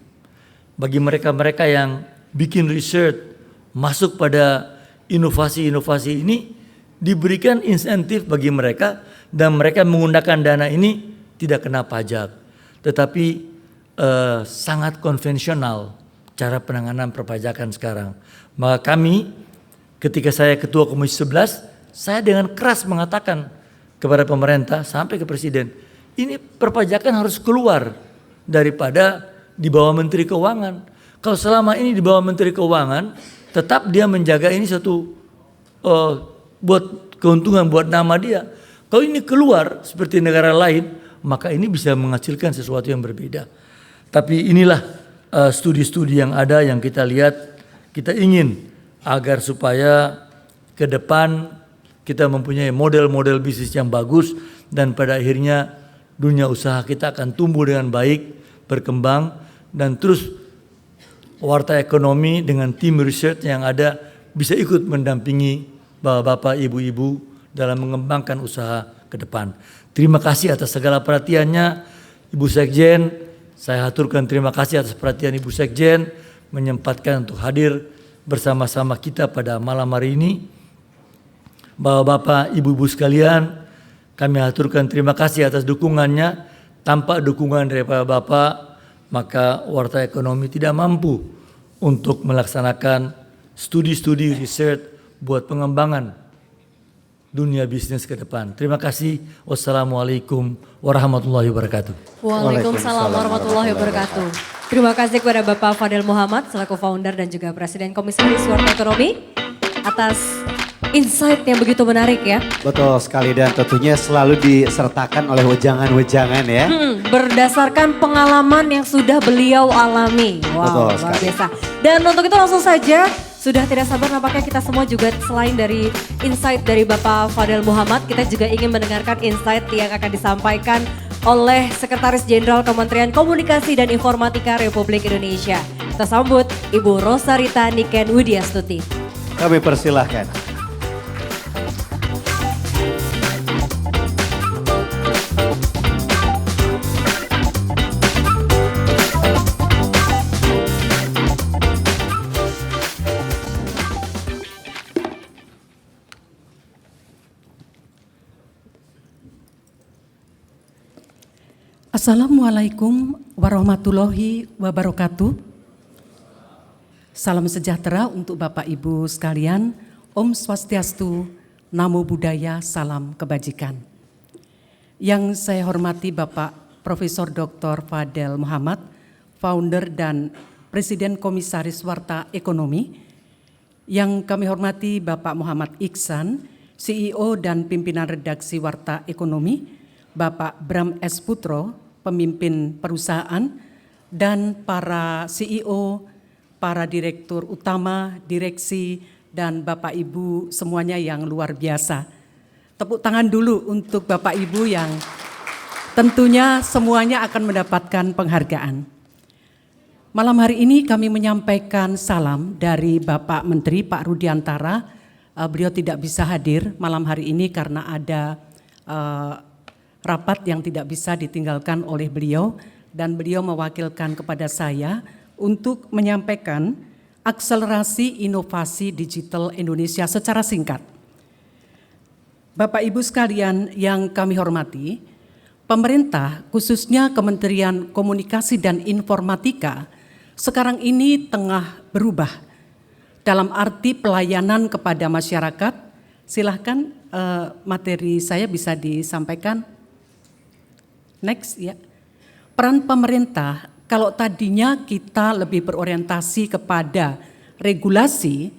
bagi mereka-mereka yang bikin research, masuk pada inovasi-inovasi ini, diberikan insentif bagi mereka dan mereka menggunakan dana ini tidak kena pajak. Tetapi sangat konvensional cara penanganan perpajakan sekarang. Maka kami ketika saya ketua Komisi 11, saya dengan keras mengatakan kepada pemerintah sampai ke presiden, ini perpajakan harus keluar daripada di bawah Menteri Keuangan. Kalau selama ini di bawah Menteri Keuangan, tetap dia menjaga ini satu buat keuntungan buat nama dia. Kalau ini keluar seperti negara lain, maka ini bisa menghasilkan sesuatu yang berbeda. Tapi inilah studi-studi yang ada yang kita lihat, kita ingin agar supaya ke depan kita mempunyai model-model bisnis yang bagus dan pada akhirnya dunia usaha kita akan tumbuh dengan baik, berkembang dan terus Warta Ekonomi dengan tim riset yang ada bisa ikut mendampingi bapak-bapak, ibu-ibu dalam mengembangkan usaha ke depan. Terima kasih atas segala perhatiannya Ibu Sekjen. Saya aturkan terima kasih atas perhatian Ibu Sekjen menyempatkan untuk hadir bersama-sama kita pada malam hari ini. Bapak-bapak, ibu-ibu sekalian, kami aturkan terima kasih atas dukungannya. Tanpa dukungan daripada Bapak, maka Warta Ekonomi tidak mampu untuk melaksanakan studi-studi riset buat pengembangan dunia bisnis ke depan. Terima kasih. Wassalamualaikum warahmatullahi wabarakatuh. Waalaikumsalam warahmatullahi wabarakatuh. Terima kasih kepada Bapak Fadel Muhammad selaku founder dan juga Presiden Komisaris Warta Ekonomi atas insight yang begitu menarik ya. Betul sekali dan tentunya selalu disertakan oleh wejangan-wejangan ya. Berdasarkan pengalaman yang sudah beliau alami. Wow, Betul luar sekali. biasa. Dan untuk itu langsung saja, sudah tidak sabar nampaknya kita semua juga selain dari insight dari Bapak Fadel Muhammad, kita juga ingin mendengarkan insight yang akan disampaikan oleh Sekretaris Jenderal Kementerian Komunikasi dan Informatika Republik Indonesia. Kita sambut Ibu Rosarita Niken Widyastuti. Kami persilahkan. Assalamualaikum warahmatullahi wabarakatuh. Salam sejahtera untuk Bapak Ibu sekalian. Om Swastiastu, Namo Buddhaya, salam kebajikan. Yang saya hormati Bapak Profesor Dr. Fadel Muhammad, founder dan Presiden Komisaris Warta Ekonomi. Yang kami hormati Bapak Muhammad Iksan, CEO dan pimpinan redaksi Warta Ekonomi. Bapak Bram S. Putro, pemimpin perusahaan, dan para CEO, para direktur utama, direksi, dan Bapak Ibu semuanya yang luar biasa. Tepuk tangan dulu untuk Bapak Ibu yang tentunya semuanya akan mendapatkan penghargaan. Malam hari ini kami menyampaikan salam dari Bapak Menteri Pak Rudiantara. Beliau tidak bisa hadir malam hari ini karena ada rapat yang tidak bisa ditinggalkan oleh beliau dan beliau mewakilkan kepada saya untuk menyampaikan akselerasi inovasi digital Indonesia secara singkat. Bapak Ibu sekalian yang kami hormati, pemerintah khususnya Kementerian Komunikasi dan Informatika sekarang ini tengah berubah dalam arti pelayanan kepada masyarakat. Silahkan materi saya bisa disampaikan. Next ya. Peran pemerintah, kalau tadinya kita lebih berorientasi kepada regulasi,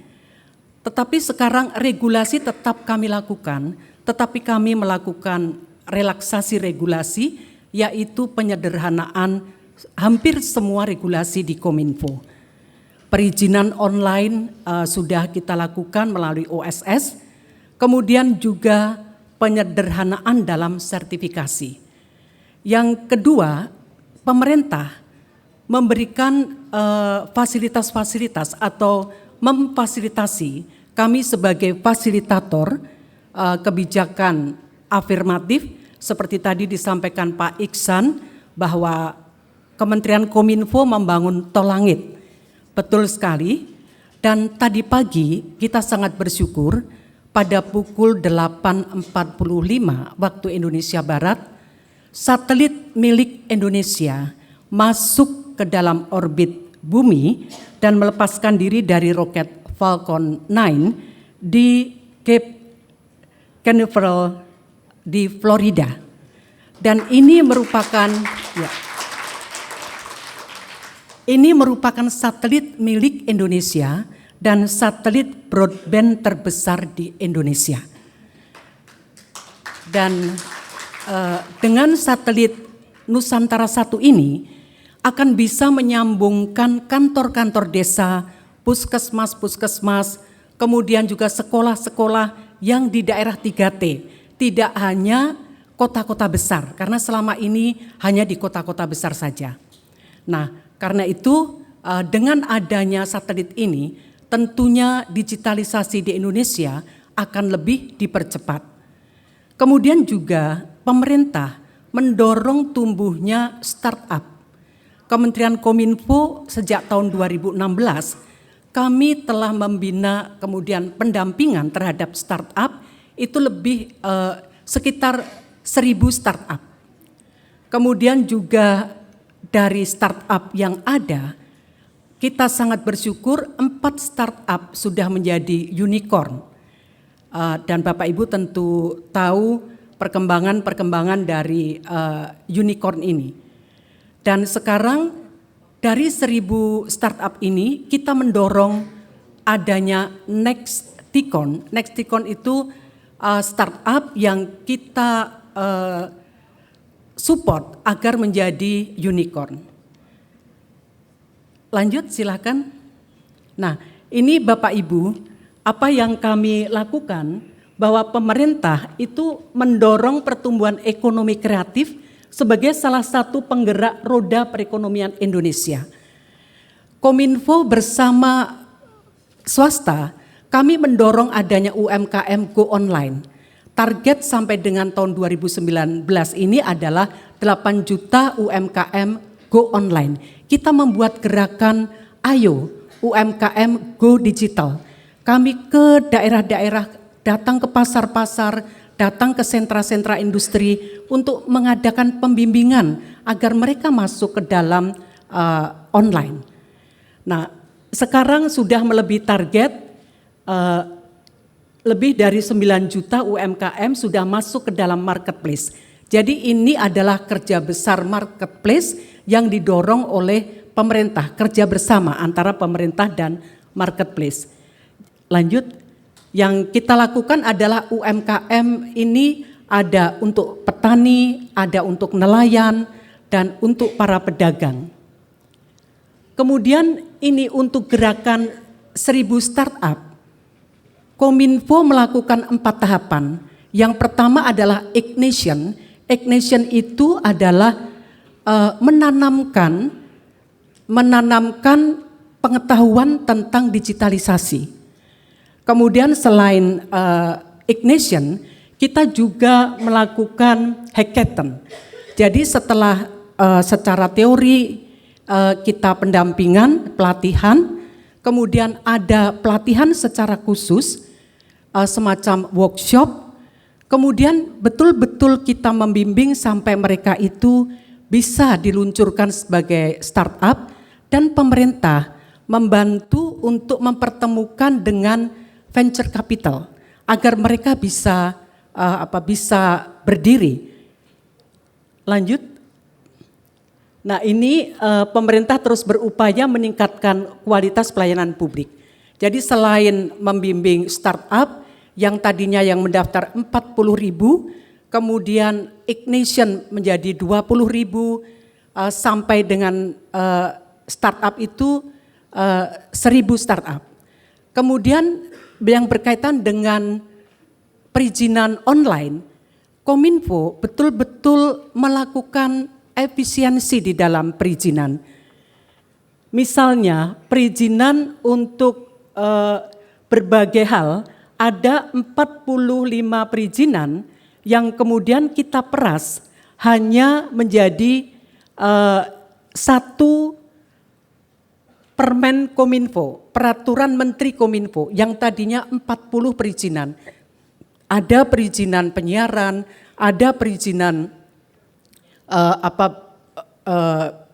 tetapi sekarang regulasi tetap kami lakukan, tetapi kami melakukan relaksasi regulasi, yaitu penyederhanaan hampir semua regulasi di Kominfo. Perizinan online sudah kita lakukan melalui OSS, kemudian juga penyederhanaan dalam sertifikasi. Yang kedua, pemerintah memberikan fasilitas-fasilitas atau memfasilitasi kami sebagai fasilitator kebijakan afirmatif seperti tadi disampaikan Pak Iksan bahwa Kementerian Kominfo membangun tol langit. Betul sekali. Dan tadi pagi kita sangat bersyukur pada pukul 8.45 waktu Indonesia Barat, satelit milik Indonesia masuk ke dalam orbit bumi dan melepaskan diri dari roket Falcon 9 di Cape Canaveral di Florida. Dan ini merupakan satelit milik Indonesia dan satelit broadband terbesar di Indonesia. Dan dengan satelit Nusantara 1 ini akan bisa menyambungkan kantor-kantor desa, puskesmas, kemudian juga sekolah-sekolah yang di daerah 3T, tidak hanya kota-kota besar, karena selama ini hanya di kota-kota besar saja. Nah, karena itu dengan adanya satelit ini, tentunya digitalisasi di Indonesia akan lebih dipercepat. Kemudian juga pemerintah mendorong tumbuhnya startup. Kementerian Kominfo sejak tahun 2016 kami telah membina kemudian pendampingan terhadap startup itu lebih sekitar 1.000 startup. Kemudian juga dari startup yang ada, kita sangat bersyukur 4 startup sudah menjadi unicorn. dan Bapak Ibu tentu tahu perkembangan dari unicorn ini. Dan sekarang dari 1000 startup ini kita mendorong adanya Nexticon. Nexticon itu startup yang kita support agar menjadi unicorn. Lanjut silakan. Nah, ini Bapak Ibu, apa yang kami lakukan bahwa pemerintah itu mendorong pertumbuhan ekonomi kreatif sebagai salah satu penggerak roda perekonomian Indonesia. Kominfo bersama swasta, kami mendorong adanya UMKM Go Online. Target sampai dengan tahun 2019 ini adalah 8 juta UMKM Go Online. Kita membuat gerakan Ayo UMKM Go Digital. Kami ke daerah-daerah, datang ke pasar-pasar, datang ke sentra-sentra industri untuk mengadakan pembimbingan agar mereka masuk ke dalam online. Nah, sekarang sudah melebihi target, lebih dari 9 juta UMKM sudah masuk ke dalam marketplace. Jadi ini adalah kerja besar marketplace yang didorong oleh pemerintah, kerja bersama antara pemerintah dan marketplace. Lanjut. Yang kita lakukan adalah UMKM ini ada untuk petani, ada untuk nelayan, dan untuk para pedagang. Kemudian ini untuk gerakan 1000 startup. Kominfo melakukan 4 tahapan. Yang pertama adalah ignition. Ignition itu adalah menanamkan pengetahuan tentang digitalisasi. Kemudian selain ignition, kita juga melakukan hackathon. Jadi setelah secara teori kita pendampingan, pelatihan, kemudian ada pelatihan secara khusus, semacam workshop, kemudian betul-betul kita membimbing sampai mereka itu bisa diluncurkan sebagai startup, dan pemerintah membantu untuk mempertemukan dengan venture capital agar mereka bisa berdiri. Lanjut. Nah, ini pemerintah terus berupaya meningkatkan kualitas pelayanan publik. Jadi selain membimbing startup yang tadinya yang mendaftar 40.000, kemudian ignition menjadi 20.000, sampai dengan startup itu 1000 startup. Kemudian yang berkaitan dengan perizinan online, Kominfo betul-betul melakukan efisiensi di dalam perizinan. Misalnya perizinan untuk berbagai hal, ada 45 perizinan yang kemudian kita peras hanya menjadi satu Permen Kominfo, Peraturan Menteri Kominfo yang tadinya 40 perizinan. Ada perizinan penyiaran, ada perizinan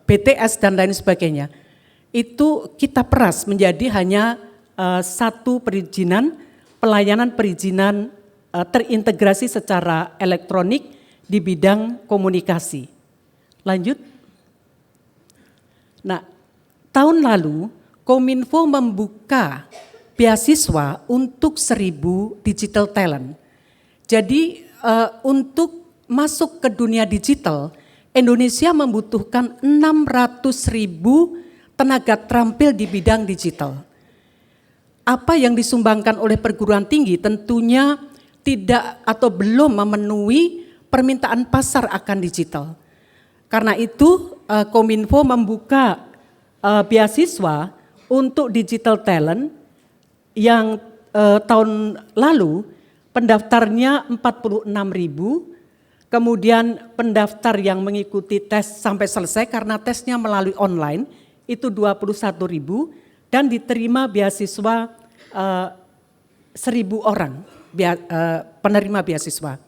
BTS dan lain sebagainya. Itu kita peras menjadi hanya satu perizinan, pelayanan perizinan terintegrasi secara elektronik di bidang komunikasi. Lanjut. Nah, tahun lalu Kominfo membuka beasiswa untuk 1000 digital talent. Jadi untuk masuk ke dunia digital, Indonesia membutuhkan 600.000 tenaga terampil di bidang digital. Apa yang disumbangkan oleh perguruan tinggi tentunya tidak atau belum memenuhi permintaan pasar akan digital. Karena itu Kominfo membuka beasiswa untuk digital talent yang tahun lalu pendaftarnya 46.000, kemudian pendaftar yang mengikuti tes sampai selesai karena tesnya melalui online itu 21.000 dan diterima beasiswa 1.000 orang penerima beasiswa.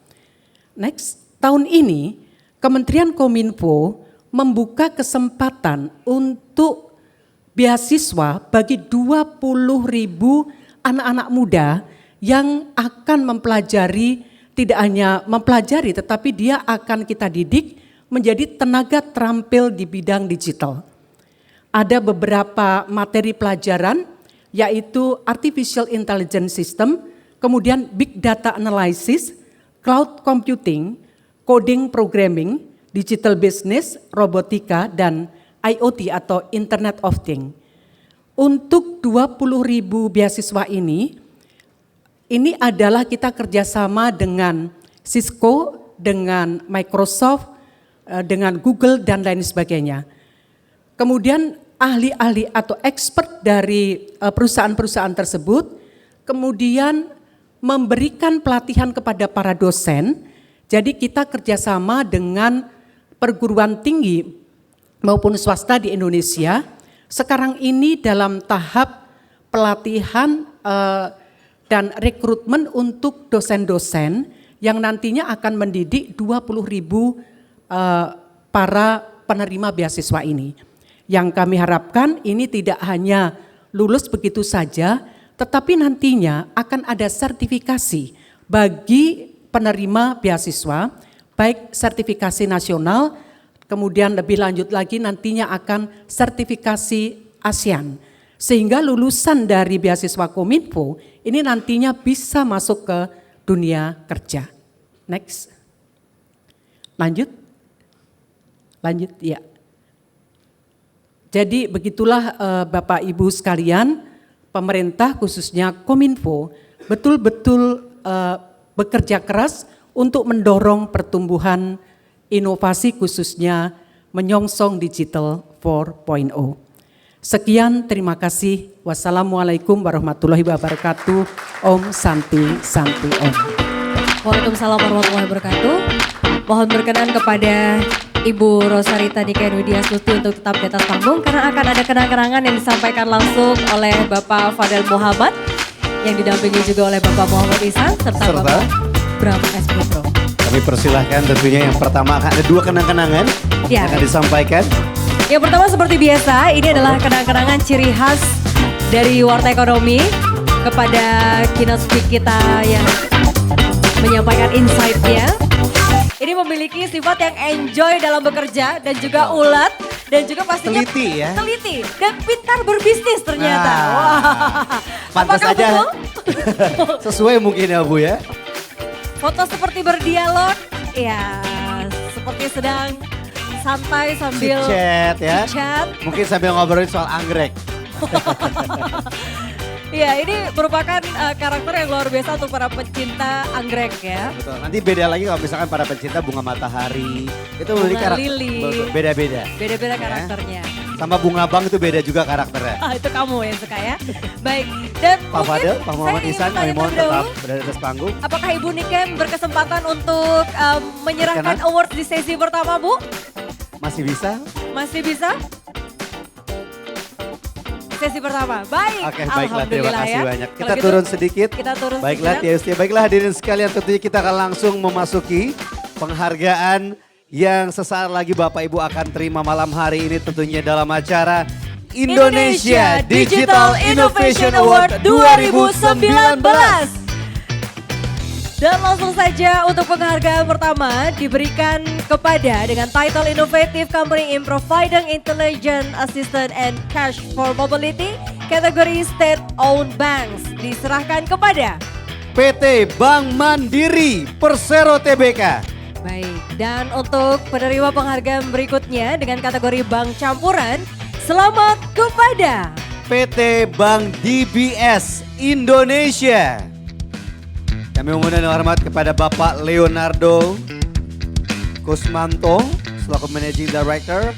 Next, tahun ini Kementerian Kominfo membuka kesempatan untuk beasiswa bagi 20.000 anak-anak muda yang akan mempelajari, tidak hanya mempelajari tetapi dia akan kita didik menjadi tenaga terampil di bidang digital. Ada beberapa materi pelajaran yaitu Artificial Intelligence System, kemudian Big Data Analysis, Cloud Computing, Coding Programming, Digital Business, Robotika, dan IoT atau Internet of Things. Untuk 20.000 beasiswa ini adalah kita kerjasama dengan Cisco, dengan Microsoft, dengan Google dan lain sebagainya. Kemudian ahli-ahli atau expert dari perusahaan-perusahaan tersebut kemudian memberikan pelatihan kepada para dosen. Jadi kita kerjasama dengan perguruan tinggi maupun swasta di Indonesia. Sekarang ini dalam tahap pelatihan dan rekrutmen untuk dosen-dosen yang nantinya akan mendidik 20.000 para penerima beasiswa ini. Yang kami harapkan ini tidak hanya lulus begitu saja, tetapi nantinya akan ada sertifikasi bagi penerima beasiswa, baik sertifikasi nasional, kemudian lebih lanjut lagi nantinya akan sertifikasi ASEAN. Sehingga lulusan dari beasiswa Kominfo ini nantinya bisa masuk ke dunia kerja. Next. Lanjut ya. Jadi begitulah Bapak Ibu sekalian, pemerintah khususnya Kominfo betul-betul bekerja keras untuk mendorong pertumbuhan inovasi khususnya menyongsong digital 4.0. Sekian, terima kasih. Wassalamualaikum warahmatullahi wabarakatuh. Om Santi Santi Om. Waalaikumsalam warahmatullahi wabarakatuh. Mohon berkenan kepada Ibu Rosarita Dika Widya Astuti untuk tetap di atas panggung karena akan ada kenang-kenangan yang disampaikan langsung oleh Bapak Fadel Muhammad yang didampingi juga oleh Bapak Muhammad Ihsan serta Bapak Bram S. Putro. Kami persilahkan tentunya yang pertama akan ada 2 kenang-kenangan yang akan disampaikan. Yang pertama seperti biasa ini adalah kenang-kenangan ciri khas dari Warta Ekonomi kepada keynote speaker kita yang menyampaikan insight-nya. Ini memiliki sifat yang enjoy dalam bekerja dan juga ulet dan juga pastinya teliti ya. Teliti dan pintar berbisnis ternyata. Wah. Pantas Apakah aja. betul? Sesuai mungkin ya Bu ya. Foto seperti berdialog, ya seperti sedang santai sambil Chat ya. chat. Mungkin sambil ngobrolin soal anggrek. Ya, ini merupakan karakter yang luar biasa untuk para pecinta anggrek ya. Betul. Nanti beda lagi kalau misalkan para pecinta bunga matahari. Itu memiliki Bunga karakter lili. beda-beda. Beda-beda karakternya. Sama bunga bang itu beda juga karakternya. Itu kamu yang suka ya. Baik, dan Pak mungkin Fadel, Pak Muhammad saya ingin Ihsan, kami bertanya mohon terlebih tetap dahulu, berada di atas panggung. apakah Ibu Niken berkesempatan untuk menyerahkan Berkenan? award di sesi pertama, Bu? Masih bisa? Masih bisa? Sesi pertama, baik. Oke, baiklah, terima Alhamdulillah kasih ya. banyak. Kalau Kita gitu, turun sedikit. Kita turun Baiklah, sejenak. TST. Baiklah hadirin sekalian, tentunya kita akan langsung memasuki penghargaan yang sesaat lagi Bapak Ibu akan terima malam hari ini tentunya dalam acara Indonesia Digital Innovation Award 2019. Dan langsung saja untuk penghargaan pertama diberikan kepada dengan title Innovative Company in Providing Intelligent Assistant and Cash for Mobility kategori State Owned Banks diserahkan kepada PT Bank Mandiri Persero Tbk. baik. Dan untuk penerima penghargaan berikutnya dengan kategori Bank Campuran, selamat kepada PT Bank DBS Indonesia. Kami mengundang dengan hormat kepada Bapak Leonardo Kusmanto selaku Managing Director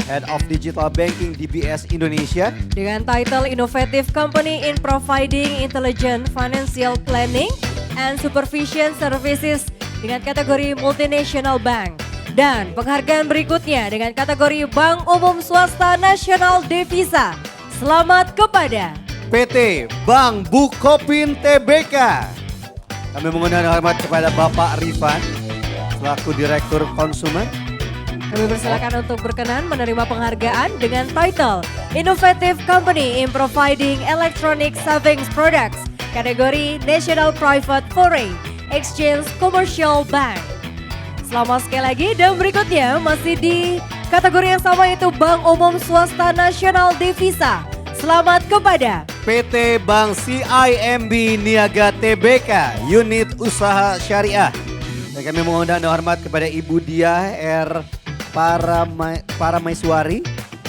Head of Digital Banking DBS Indonesia. dengan title Innovative Company in Providing Intelligent Financial Planning and Supervision Services dengan kategori Multinational Bank. Dan penghargaan berikutnya dengan kategori Bank Umum Swasta Nasional Devisa. Selamat kepada PT Bank Bukopin Tbk. Kami mengundang dengan hormat kepada Bapak Rifan selaku Direktur Konsumen. Kami persilakan untuk berkenan menerima penghargaan dengan title Innovative Company in Providing Electronic Savings Products kategori National Private Foreign Exchange Commercial Bank. Selamat sekali lagi dan berikutnya masih di kategori yang sama yaitu Bank Umum Swasta Nasional Devisa. Selamat kepada PT Bank CIMB Niaga Tbk Unit Usaha Syariah. Dan kami mengundang dan hormat kepada Ibu Diah R. Paramaiswari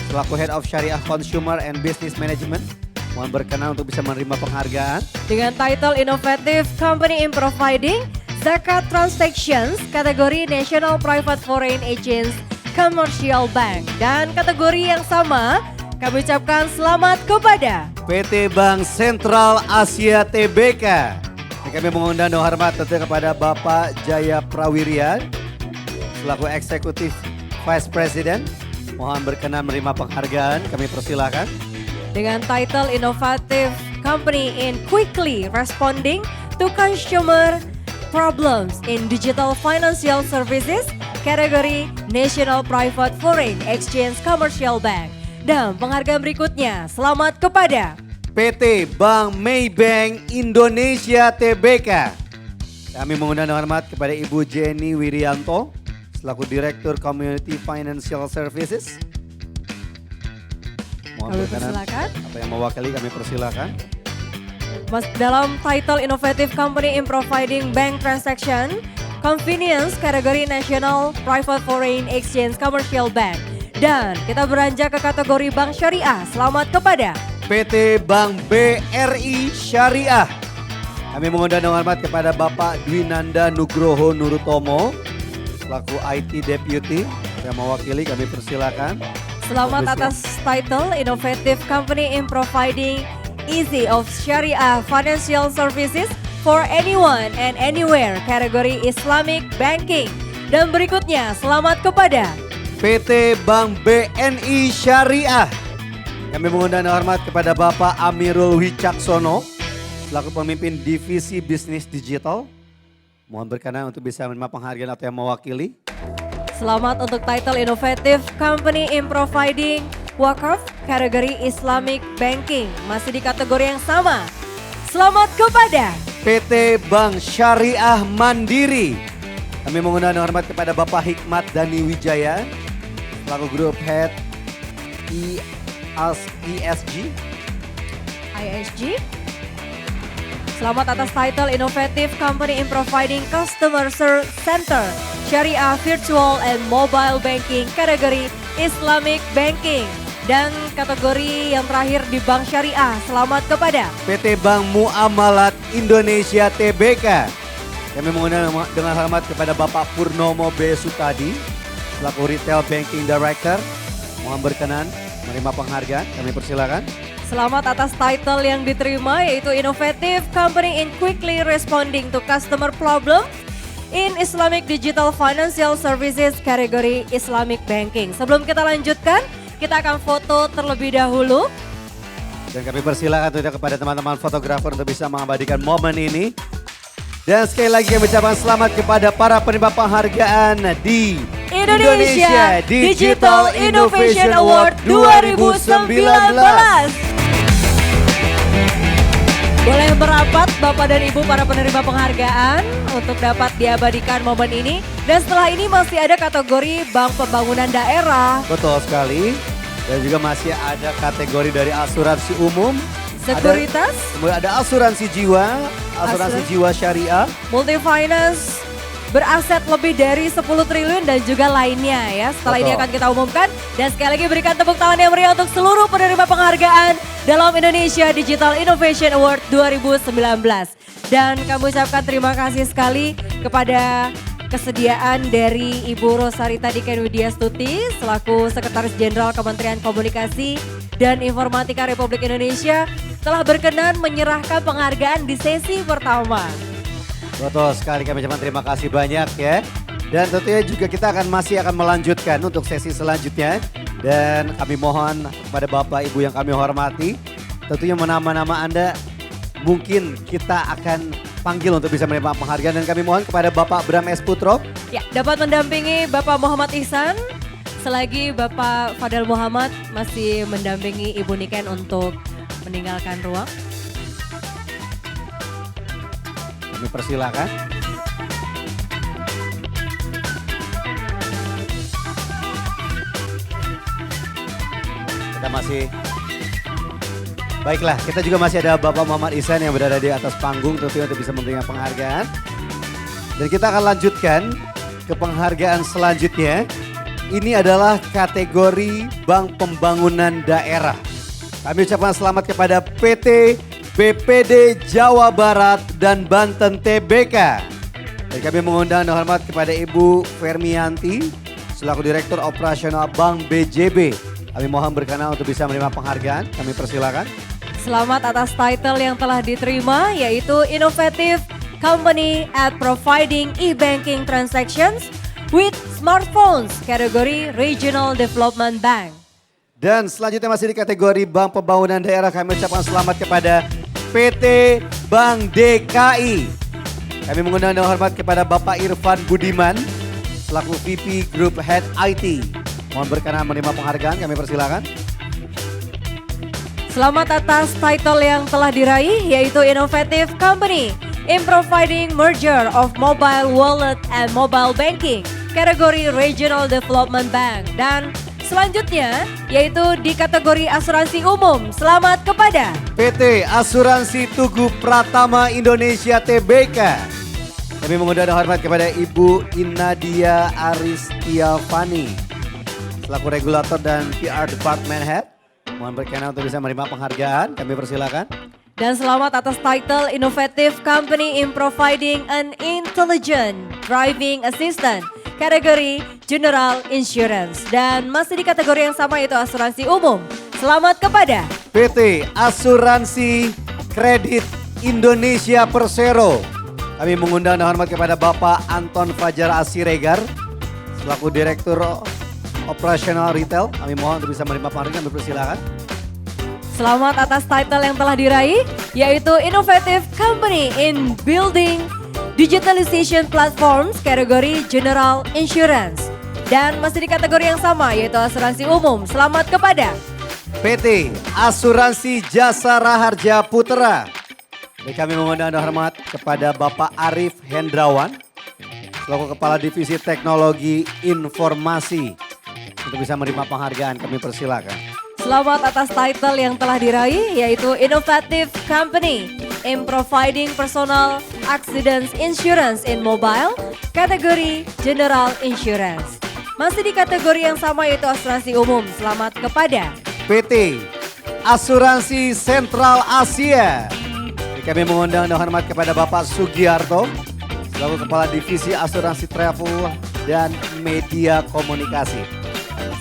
selaku Head of Syariah Consumer and Business Management. Mohon berkenan untuk bisa menerima penghargaan. dengan title Innovative Company in Providing Zakat Transactions kategori National Private Foreign Exchange Commercial Bank. Dan kategori yang sama kami ucapkan selamat kepada PT Bank Sentral Asia Tbk. Dan kami mengundang dan hormat tentunya kepada Bapak Jaya Prawirian selaku Eksekutif Vice President. Mohon berkenan menerima penghargaan, kami persilakan. dengan title Innovative Company in Quickly Responding to Consumer Problems in Digital Financial Services kategori National Private Foreign Exchange Commercial Bank. Dan penghargaan berikutnya selamat kepada PT Bank Maybank Indonesia Tbk. Kami mengundang dan hormat kepada Ibu Jenny Wirianto selaku Direktur Community Financial Services. Mohon Kami berkenan, persilakan. apa yang mewakili kami persilakan. Mas dalam title Innovative Company in Providing Bank Transaction Convenience kategori National Private Foreign Exchange Commercial Bank. Dan kita beranjak ke kategori Bank Syariah. Selamat kepada PT Bank BRI Syariah. Kami mengundang dan hormat kepada Bapak Dwinanda Nugroho Nurutomo selaku IT Deputy yang mewakili, kami persilakan. Selamat Bagus, ya. atas title Innovative Company in Providing Easy of Sharia Financial Services for Anyone and Anywhere kategori Islamic Banking. Dan berikutnya selamat kepada PT Bank BNI Syariah. Kami mengundang dan hormat kepada Bapak Amirul Wicaksono selaku pemimpin Divisi Bisnis Digital. Mohon berkenan untuk bisa menerima penghargaan atau yang mewakili. Selamat untuk title Innovative Company in Providing Wakaf kategori Islamic Banking. Masih di kategori yang sama. Selamat kepada PT Bank Syariah Mandiri. Kami mengundang dan hormat kepada Bapak Hikmat Dani Wijaya selaku Group Head ESG. ISG. Selamat atas title Innovative Company in Providing Customer Center Syariah Virtual and Mobile Banking kategori Islamic Banking. Dan kategori yang terakhir di Bank Syariah, selamat kepada PT Bank Muamalat Indonesia Tbk. Kami mengundang dengan hormat kepada Bapak Purnomo B. Sutadi selaku Retail Banking Director. Mohon berkenan menerima penghargaan, kami persilakan. Selamat atas title yang diterima yaitu Innovative Company in Quickly Responding to Customer Problem in Islamic Digital Financial Services kategori Islamic Banking. Sebelum kita lanjutkan, kita akan foto terlebih dahulu. Dan kami persilakan tentunya kepada teman-teman fotografer untuk bisa mengabadikan momen ini. Dan sekali lagi kami ucapkan selamat kepada para penerima penghargaan di Indonesia Digital Innovation Award 2019. Boleh merapat Bapak dan Ibu para penerima penghargaan untuk dapat diabadikan momen ini. Dan setelah ini masih ada kategori Bank Pembangunan Daerah, Betul sekali. Dan juga masih ada kategori dari asuransi umum. sekuritas, Kemudian ada asuransi jiwa, asuransi jiwa syariah. multifinance, beraset lebih dari 10 triliun dan juga lainnya ya. Setelah ini Betul. akan kita umumkan. Dan sekali lagi berikan tepuk tangan yang meriah untuk seluruh penerima penghargaan dalam Indonesia Digital Innovation Award 2019. Dan kami ucapkan terima kasih sekali kepada kesediaan dari Ibu Rosarita Diken Widyastuti selaku Sekretaris Jenderal Kementerian Komunikasi dan Informatika Republik Indonesia telah berkenan menyerahkan penghargaan di sesi pertama. Betul sekali, kami ucapkan terima kasih banyak ya. Dan tentunya juga kita masih akan melanjutkan untuk sesi selanjutnya. Dan kami mohon kepada Bapak Ibu yang kami hormati, tentunya nama-nama Anda mungkin kita akan panggil untuk bisa menerima penghargaan. Dan kami mohon kepada Bapak Bram S. Putro. Ya, dapat mendampingi Bapak Muhammad Ihsan, selagi Bapak Fadel Muhammad masih mendampingi Ibu Niken untuk meninggalkan ruang. Kami persilakan. Kita masih baiklah, kita juga masih ada Bapak Muhammad Ihsan yang berada di atas panggung tentunya untuk bisa memberikan penghargaan. Dan kita akan lanjutkan ke penghargaan selanjutnya. Ini adalah kategori Bank Pembangunan Daerah. Kami ucapkan selamat kepada PT BPD Jawa Barat dan Banten TBK. Dan kami mengundang dan hormat kepada Ibu Fermianti selaku Direktur Operasional Bank BJB. Kami mohon berkenan untuk bisa menerima penghargaan. Kami persilakan. Selamat atas title yang telah diterima yaitu Innovative Company at Providing E-Banking Transactions with Smartphones kategori Regional Development Bank. Dan selanjutnya masih di kategori Bank Pembangunan Daerah, kami ucapkan selamat kepada PT Bank DKI. Kami mengundang dan hormat kepada Bapak Irfan Budiman selaku VP Group Head IT. Mohon berkenan menerima penghargaan, kami persilakan. Selamat atas title yang telah diraih yaitu Innovative Company in Providing Merger of Mobile Wallet and Mobile Banking kategori Regional Development Bank. Dan selanjutnya yaitu di kategori asuransi umum. Selamat kepada PT Asuransi Tugu Pratama Indonesia TBK. Kami mengundang dan hormat kepada Ibu Inadia Aristiavani selaku regulator dan PR Department Head. Mohon berkenan untuk bisa menerima penghargaan, kami persilakan. dan selamat atas title Innovative Company in Providing an Intelligent Driving Assistant kategori General Insurance. Dan masih di kategori yang sama yaitu asuransi umum. Selamat kepada PT Asuransi Kredit Indonesia Persero. Kami mengundang dan hormat kepada Bapak Anton Fajar Asiregar selaku Direktur Operasional Retail. Kami mohon untuk bisa menerima penghargaan, kami persilakan. selamat atas title yang telah diraih yaitu Innovative Company in Building Digitalization Platforms kategori General Insurance. Dan masih di kategori yang sama yaitu asuransi umum. Selamat kepada PT Asuransi Jasa Raharja Putra. Dan kami mengundang dan hormat kepada Bapak Arif Hendrawan selaku Kepala Divisi Teknologi Informasi untuk bisa menerima penghargaan, kami persilakan. selamat atas title yang telah diraih yaitu Innovative Company in Providing Personal Accidents Insurance in Mobile kategori General Insurance. Masih di kategori yang sama yaitu asuransi umum. Selamat kepada PT Asuransi Sentral Asia. Kami mengundang dan hormat kepada Bapak Sugiarto selaku Kepala Divisi Asuransi Travel dan Media Komunikasi.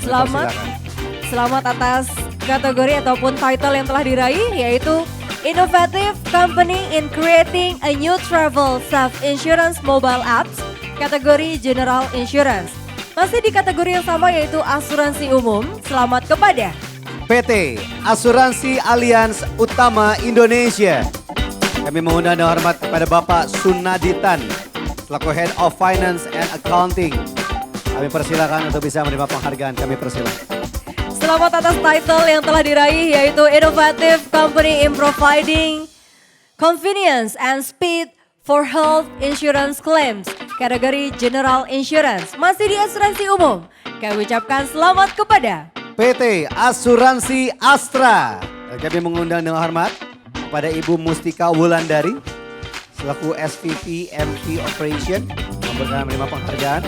Selamat atas kategori ataupun title yang telah diraih yaitu Innovative Company in Creating a New Travel Self-Insurance Mobile Apps kategori General Insurance. Masih di kategori yang sama yaitu asuransi umum. Selamat kepada PT Asuransi Allianz Utama Indonesia. Kami mengundang dan hormat kepada Bapak Sunaditan selaku Head of Finance and Accounting. Kami persilakan untuk bisa menerima penghargaan, kami persilakan. Selamat atas title yang telah diraih yaitu Innovative Company in Providing Convenience and Speed for Health Insurance Claims kategori General Insurance. Masih di asuransi umum. Kami ucapkan selamat kepada PT Asuransi Astra. Dan kami mengundang dengan hormat kepada Ibu Mustika Wulandari selaku SVP MT Operation memberikan menerima penghargaan.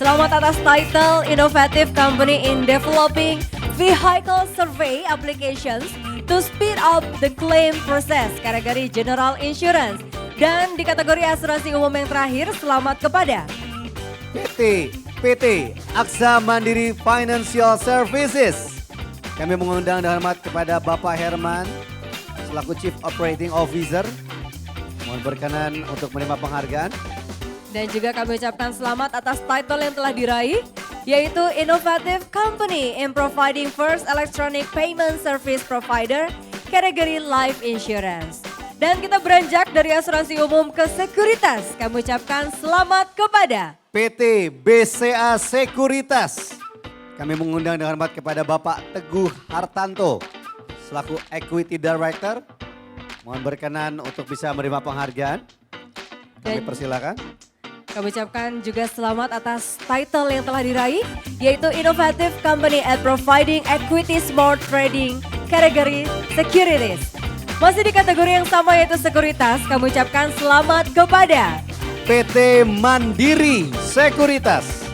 selamat atas title Innovative Company in Developing Vehicle Survey Applications to Speed Up the Claim Process kategori General Insurance. Dan di kategori asuransi umum yang terakhir, selamat kepada PT Aksa Mandiri Financial Services. Kami mengundang dan hormat kepada Bapak Herman selaku Chief Operating Officer. Mohon berkenan untuk menerima penghargaan. Dan juga kami ucapkan selamat atas title yang telah diraih yaitu Innovative Company in Providing First Electronic Payment Service Provider kategori Life Insurance. Dan kita beranjak dari asuransi umum ke sekuritas. Kami ucapkan selamat kepada PT BCA Sekuritas. Kami mengundang dengan hormat kepada Bapak Teguh Hartanto selaku Equity Director. Mohon berkenan untuk bisa menerima penghargaan. Kami persilakan. Kami ucapkan juga selamat atas title yang telah diraih, yaitu Innovative Company at Providing Equity Smart Trading, kategori Securities. Masih di kategori yang sama yaitu sekuritas, kami ucapkan selamat kepada PT Mandiri Sekuritas.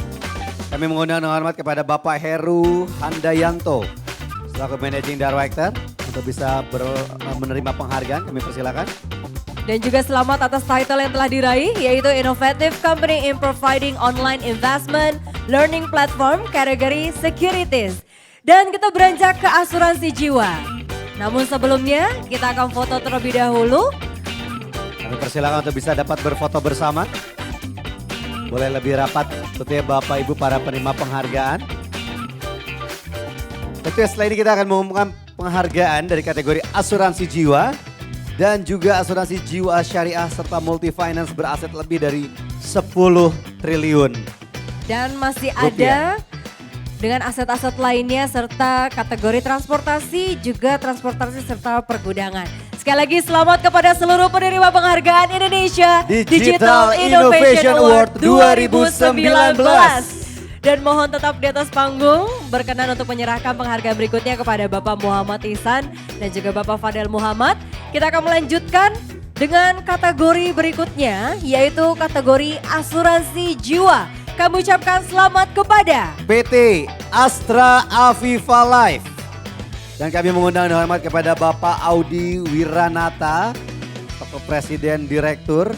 Kami mengundang dengan hormat kepada Bapak Heru Handayanto selaku Managing Director untuk bisa menerima penghargaan. Kami persilakan. dan juga selamat atas title yang telah diraih, yaitu Innovative Company in Providing Online Investment Learning Platform, kategori Securities. Dan kita beranjak ke asuransi jiwa. Namun sebelumnya kita akan foto terlebih dahulu. Kami persilakan untuk bisa dapat berfoto bersama. Boleh lebih rapat tentunya Bapak Ibu para penerima penghargaan. Tentunya setelah ini kita akan mengumumkan penghargaan dari kategori asuransi jiwa dan juga asuransi jiwa syariah serta multi finance beraset lebih dari 10 triliun. Dan masih Rupiah. ada dengan aset-aset lainnya serta kategori transportasi, juga transportasi serta pergudangan. Sekali lagi selamat kepada seluruh penerima penghargaan Indonesia Digital Innovation Award 2019. Dan mohon tetap di atas panggung, berkenan untuk menyerahkan penghargaan berikutnya kepada Bapak Muhammad Ihsan dan juga Bapak Fadel Muhammad. Kita akan melanjutkan dengan kategori berikutnya, yaitu kategori asuransi jiwa. Kami ucapkan selamat kepada PT Astra Aviva Life. Dan kami mengundang dengan hormat kepada Bapak Audi Wiranata, Bapak Presiden Direktur.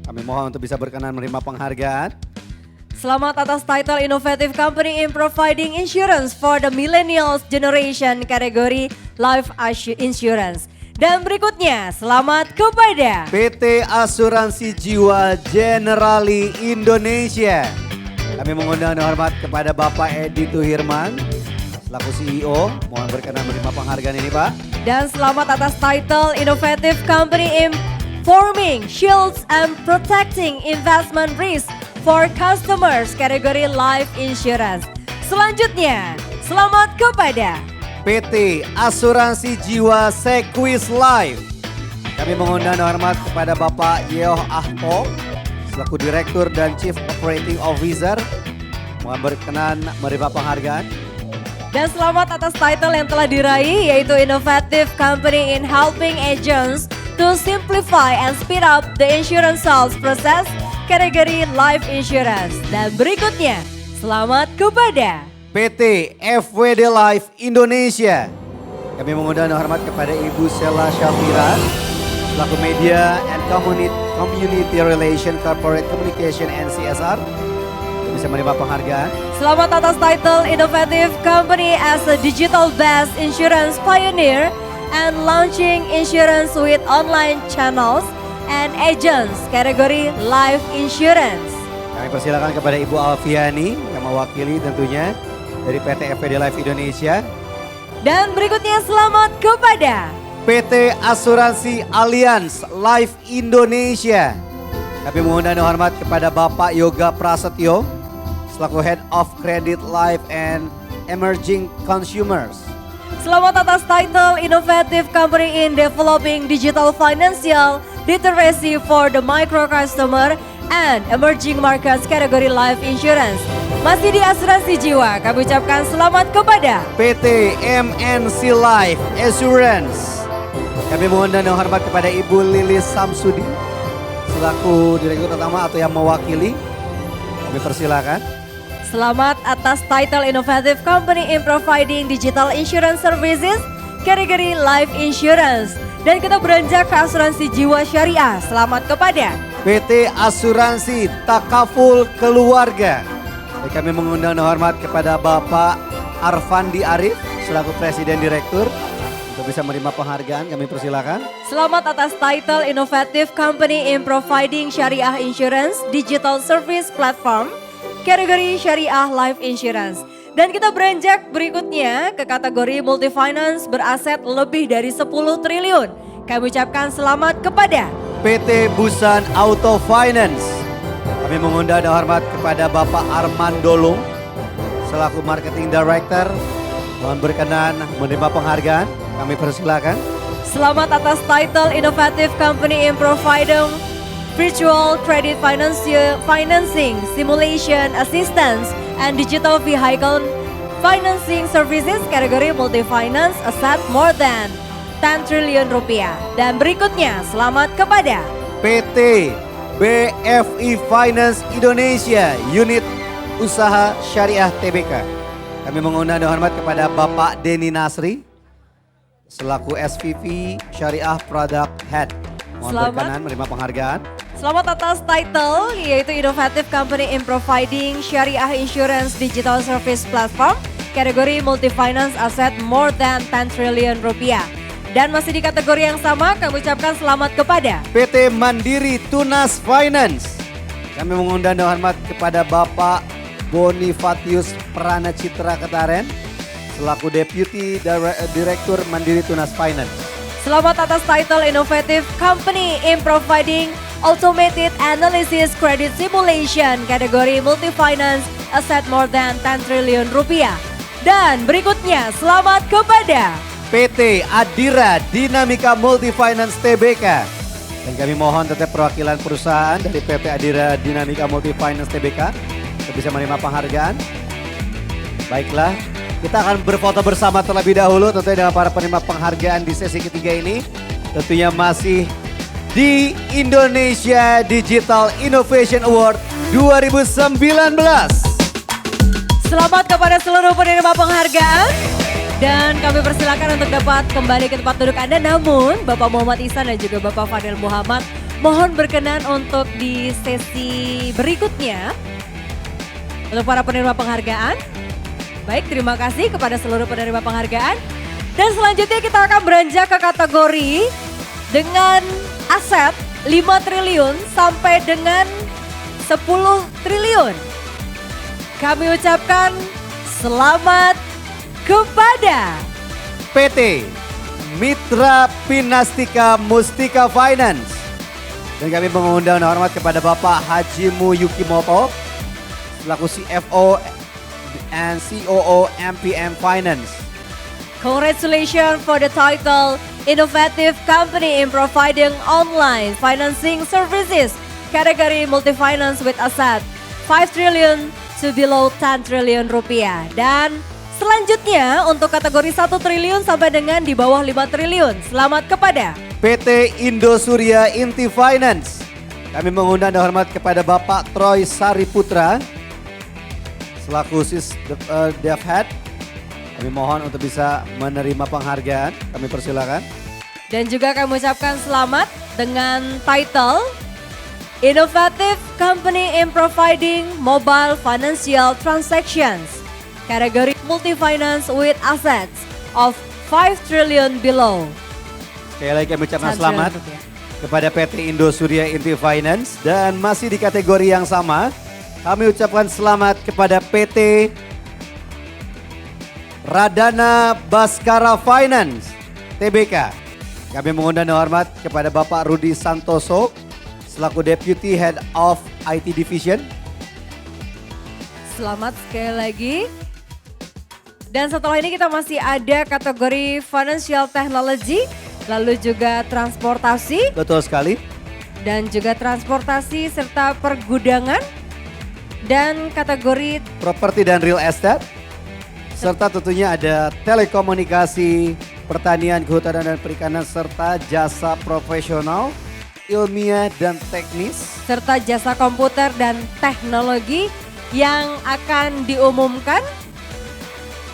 Kami mohon untuk bisa berkenan menerima penghargaan. selamat atas title Innovative Company in Providing Insurance for the Millennials Generation, kategori Life Insurance. Dan berikutnya selamat kepada PT Asuransi Jiwa Generali Indonesia. Kami mengundang dengan hormat kepada Bapak Edi Tuhirman selaku CEO. Mohon berkenan menerima penghargaan ini Pak. dan selamat atas title Innovative Company in Forming Shields and Protecting Investment Risk for Customers, kategori Life Insurance. Selanjutnya selamat kepada PT Asuransi Jiwa Sequis Life. Kami mengundang dengan hormat kepada Bapak Yeoh Ahpo selaku Direktur dan Chief Operating Officer. Mohon berkenan menerima penghargaan. dan selamat atas title yang telah diraih, yaitu Innovative Company in Helping Agents to Simplify and Speed Up the Insurance Sales Process, kategori Life Insurance. Dan berikutnya selamat kepada PT FWD Life Indonesia. Kami mengundang dengan hormat kepada Ibu Sela Syafira selaku Media and Community Relation Corporate Communication and CSR. Bisa menerima penghargaan. Selamat atas title Innovative Company as a Digital Based Insurance Pioneer and Launching Insurance with Online Channels and Agents, kategori Life Insurance. Kami persilakan kepada Ibu Alfiani yang mewakili tentunya dari PT FWD Life Indonesia. Dan berikutnya selamat kepada PT Asuransi Allianz Life Indonesia. Kami mengundang dengan hormat kepada Bapak Yoga Prasetyo selaku Head of Credit Life and Emerging Consumers. Selamat atas title Innovative Company in Developing Digital Financial Literacy for the Micro Customer and Emerging Markets, kategori Life Insurance. Masih di asuransi jiwa, kami ucapkan selamat kepada PT MNC Life Assurance. Kami mengundang dengan hormat kepada Ibu Lilis Samsudi selaku Direktur Utama atau yang mewakili. Kami persilakan. Selamat atas title Innovative Company in Providing Digital Insurance Services, kategori Life Insurance. Dan kita beranjak ke asuransi jiwa syariah. Selamat kepada PT Asuransi Takaful Keluarga. Dan kami mengundang dengan hormat kepada Bapak Arfandi Arif selaku Presiden Direktur untuk bisa menerima penghargaan. Kami persilakan. Selamat atas title Innovative Company in Providing Syariah Insurance Digital Service Platform, kategori Syariah Life Insurance. Dan kita beranjak berikutnya ke kategori Multi Finance beraset lebih dari 10 triliun. Kami ucapkan selamat kepada PT Busan Auto Finance. Kami mengundang dengan hormat kepada Bapak Armando Lung selaku Marketing Director. Mohon berkenan menerima penghargaan. Kami persilakan. selamat atas title Innovative Company in Providing Virtual Credit Financing, Simulation Assistance, and Digital Vehicle Financing Services kategori Multi-Finance Asset more than 10 triliun rupiah. Dan berikutnya, selamat kepada PT BFI Finance Indonesia, Unit Usaha Syariah TBK. Kami mengundang dan hormat kepada Bapak Denny Nasri, selaku SVP Syariah Product Head. Mohon Selamat. berkenan menerima penghargaan. Selamat atas title yaitu Innovative Company in Providing Syariah Insurance Digital Service Platform kategori Multi-Finance Asset more than 10 triliun rupiah. Dan masih di kategori yang sama kami ucapkan selamat kepada PT Mandiri Tunas Finance. Kami mengundang dan hormat kepada Bapak Bonifatius Pranacitra Ketaren selaku Deputy Direktur Mandiri Tunas Finance. Selamat atas title Innovative Company in Providing Automated Analysis Credit Simulation kategori Multi-Finance Asset more than 10 triliun rupiah. Dan berikutnya selamat kepada PT Adira Dinamika Multifinance TBK. Dan kami mohon tetap perwakilan perusahaan dari PT Adira Dinamika Multifinance TBK untuk bisa menerima penghargaan. Baiklah, kita akan berfoto bersama terlebih dahulu tentunya dengan para penerima penghargaan di sesi ketiga ini. Tentunya masih di Indonesia Digital Innovation Award 2019. Selamat kepada seluruh penerima penghargaan. Dan kami persilakan untuk dapat kembali ke tempat duduk Anda. Namun Bapak Muhammad Ihsan dan juga Bapak Fadel Muhammad mohon berkenan untuk di sesi berikutnya. Untuk para penerima penghargaan. Baik, terima kasih kepada seluruh penerima penghargaan. Dan selanjutnya kita akan beranjak ke kategori dengan aset 5 triliun sampai dengan 10 triliun. Kami ucapkan selamat kepada PT Mitra Pinastika Mustika Finance. Dan kami mengundang dan hormat kepada Bapak Hajimu Yukimoto selaku CFO and COO MPM Finance. Congratulations for the title Innovative Company in Providing Online Financing Services kategori Multi-Finance with Asset 5 trillion to below 10 triliun rupiah. Dan selanjutnya untuk kategori 1 triliun sampai dengan di bawah 5 triliun. Selamat kepada PT Indosuria Inti Finance. Kami mengundang dan hormat kepada Bapak Troy Sariputra selaku Dev Head. Kami mohon untuk bisa menerima penghargaan. Kami persilakan. dan juga kami ucapkan selamat dengan title Innovative Company in Providing Mobile Financial Transactions kategori Multi-Finance with Assets of 5 trillion below. Sekali lagi kami ucapkan selamat kepada PT Indosuria Inti Finance dan masih di kategori yang sama kami ucapkan selamat kepada PT Radana Baskara Finance TBK. Kami mengundang dan hormat kepada Bapak Rudi Santoso selaku Deputy Head of IT Division. Selamat sekali lagi. Dan setelah ini kita masih ada kategori Financial Technology, lalu juga transportasi. Betul sekali. Dan juga transportasi serta pergudangan. Dan kategori Properti dan Real Estate. Serta tentunya ada telekomunikasi, pertanian, kehutanan dan perikanan, serta jasa profesional, ilmiah dan teknis. serta jasa komputer dan teknologi yang akan diumumkan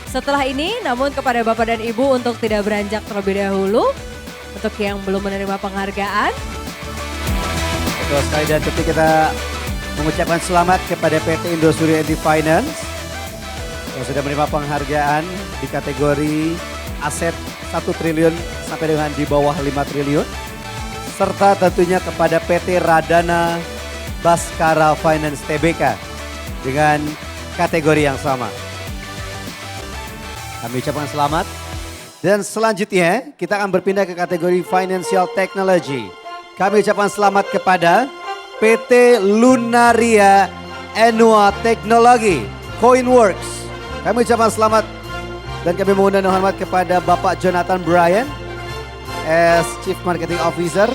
setelah ini. Namun kepada Bapak dan Ibu untuk tidak beranjak terlebih dahulu, untuk yang belum menerima penghargaan. Betul sekali dan tentu kita mengucapkan selamat kepada PT Indosuria Inti Finance yang sudah menerima penghargaan di kategori aset 1 triliun sampai dengan di bawah 5 triliun. Serta tentunya kepada PT Radana Baskara Finance TBK dengan kategori yang sama. Kami ucapkan selamat. Dan selanjutnya kita akan berpindah ke kategori Financial Technology. Kami ucapkan selamat kepada PT Lunaria Enua Teknologi Coinworks. Kami ucapkan selamat dan kami mengundang dan hormat kepada Bapak Jonathan Bryan as Chief Marketing Officer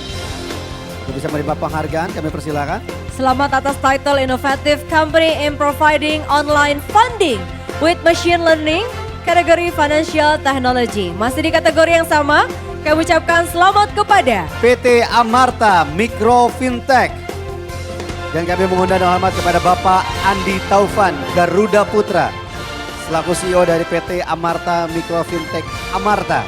Untuk bisa menerima penghargaan, kami persilakan. Selamat atas title Innovative Company in Providing Online Funding with Machine Learning, kategori Financial Technology. Masih di kategori yang sama, kami ucapkan selamat kepada PT Amarta Mikro Fintech. Dan kami mengundang dengan hormat kepada Bapak Andi Taufan Garuda Putra, selaku CEO dari PT Amarta Mikro Fintech Amarta,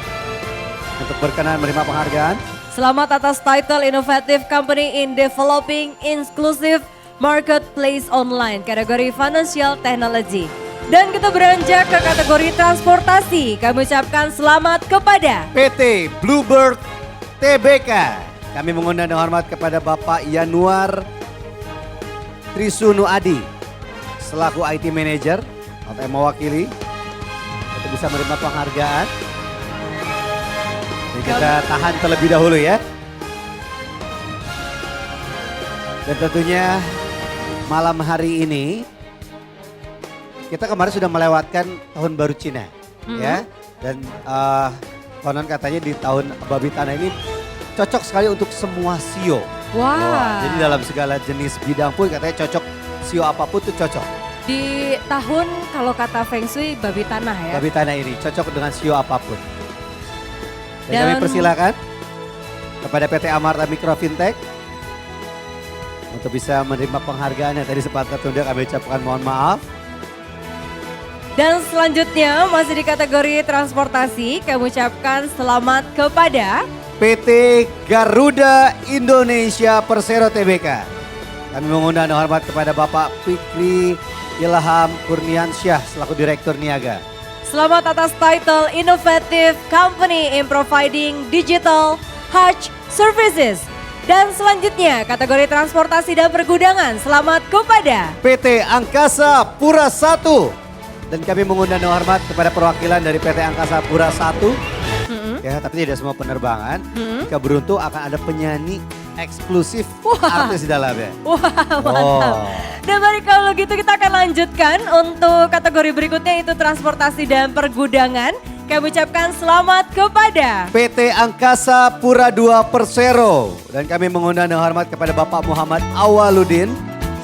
untuk berkenan menerima penghargaan. selamat atas title Innovative Company in Developing Inclusive Marketplace Online, kategori Financial Technology. Dan kita beranjak ke kategori transportasi. Kami ucapkan selamat kepada PT Bluebird Tbk. Kami mengundang dengan hormat kepada Bapak Yanuar Trisunu Adi, selaku IT Manager atau yang mewakili untuk bisa menerima penghargaan. Jadi kita tahan terlebih dahulu ya. Dan tentunya malam hari ini kita kemarin sudah melewatkan tahun baru Cina ya. Dan konon katanya di tahun babi tanah ini cocok sekali untuk semua sio. Wah. Jadi dalam segala jenis bidang pun katanya cocok, sio apapun tuh cocok. Di tahun kalau kata Feng Shui babi tanah ya. Babi tanah ini cocok dengan sio apapun. Dan kami persilakan kepada PT Amarta Mikro Fintech untuk bisa menerima penghargaan yang tadi sempat tertunda, kami ucapkan mohon maaf. Dan selanjutnya masih di kategori transportasi, kami ucapkan selamat kepada PT Garuda Indonesia Persero Tbk. Kami mengundang dengan hormat kepada Bapak Fikri Ilham Kurniansyah selaku Direktur Niaga. selamat atas title Innovative Company in Providing Digital Hajj Services. Dan selanjutnya kategori transportasi dan pergudangan, selamat kepada PT Angkasa Pura I. Dan kami mengundang dengan hormat kepada perwakilan dari PT Angkasa Pura I. Ya, tapi tidak semua penerbangan. Jika beruntung akan ada penyanyi eksklusif artis di dalamnya. Wah, mantap. Dan baik kalau gitu kita akan lanjutkan untuk kategori berikutnya, itu transportasi dan pergudangan. Kami ucapkan selamat kepada PT Angkasa Pura II Persero. Dan kami mengundang dengan hormat kepada Bapak Muhammad Awaludin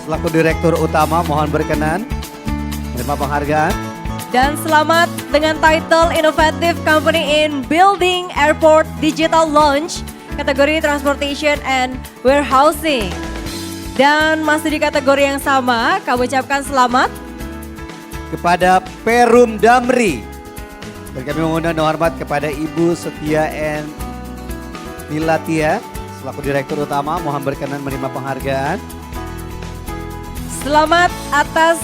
selaku Direktur Utama, mohon berkenan menerima penghargaan. Dan selamat dengan title Innovative Company in Building Airport Digital Launch, kategori Transportation and Warehousing. Dan masih di kategori yang sama, kami ucapkan selamat kepada Perum Damri. Dan kami mengundang dengan hormat kepada Ibu Setia N. Nilatia selaku Direktur Utama, mohon berkenan menerima penghargaan. Selamat atas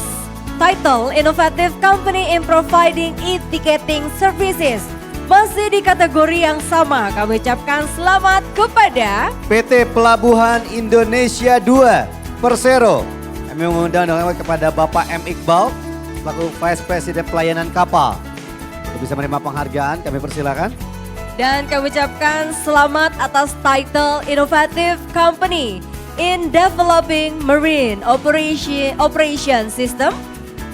title Innovative Company in Providing E-Ticketing Services. Masih di kategori yang sama, kami ucapkan selamat kepada PT Pelabuhan Indonesia II Persero. Kami mengundang dengan hormat kepada Bapak M. Iqbal selaku Vice President Pelayanan Kapal. Untuk bisa menerima penghargaan, kami persilakan. dan kami ucapkan selamat atas title Innovative Company in Developing Marine Operation System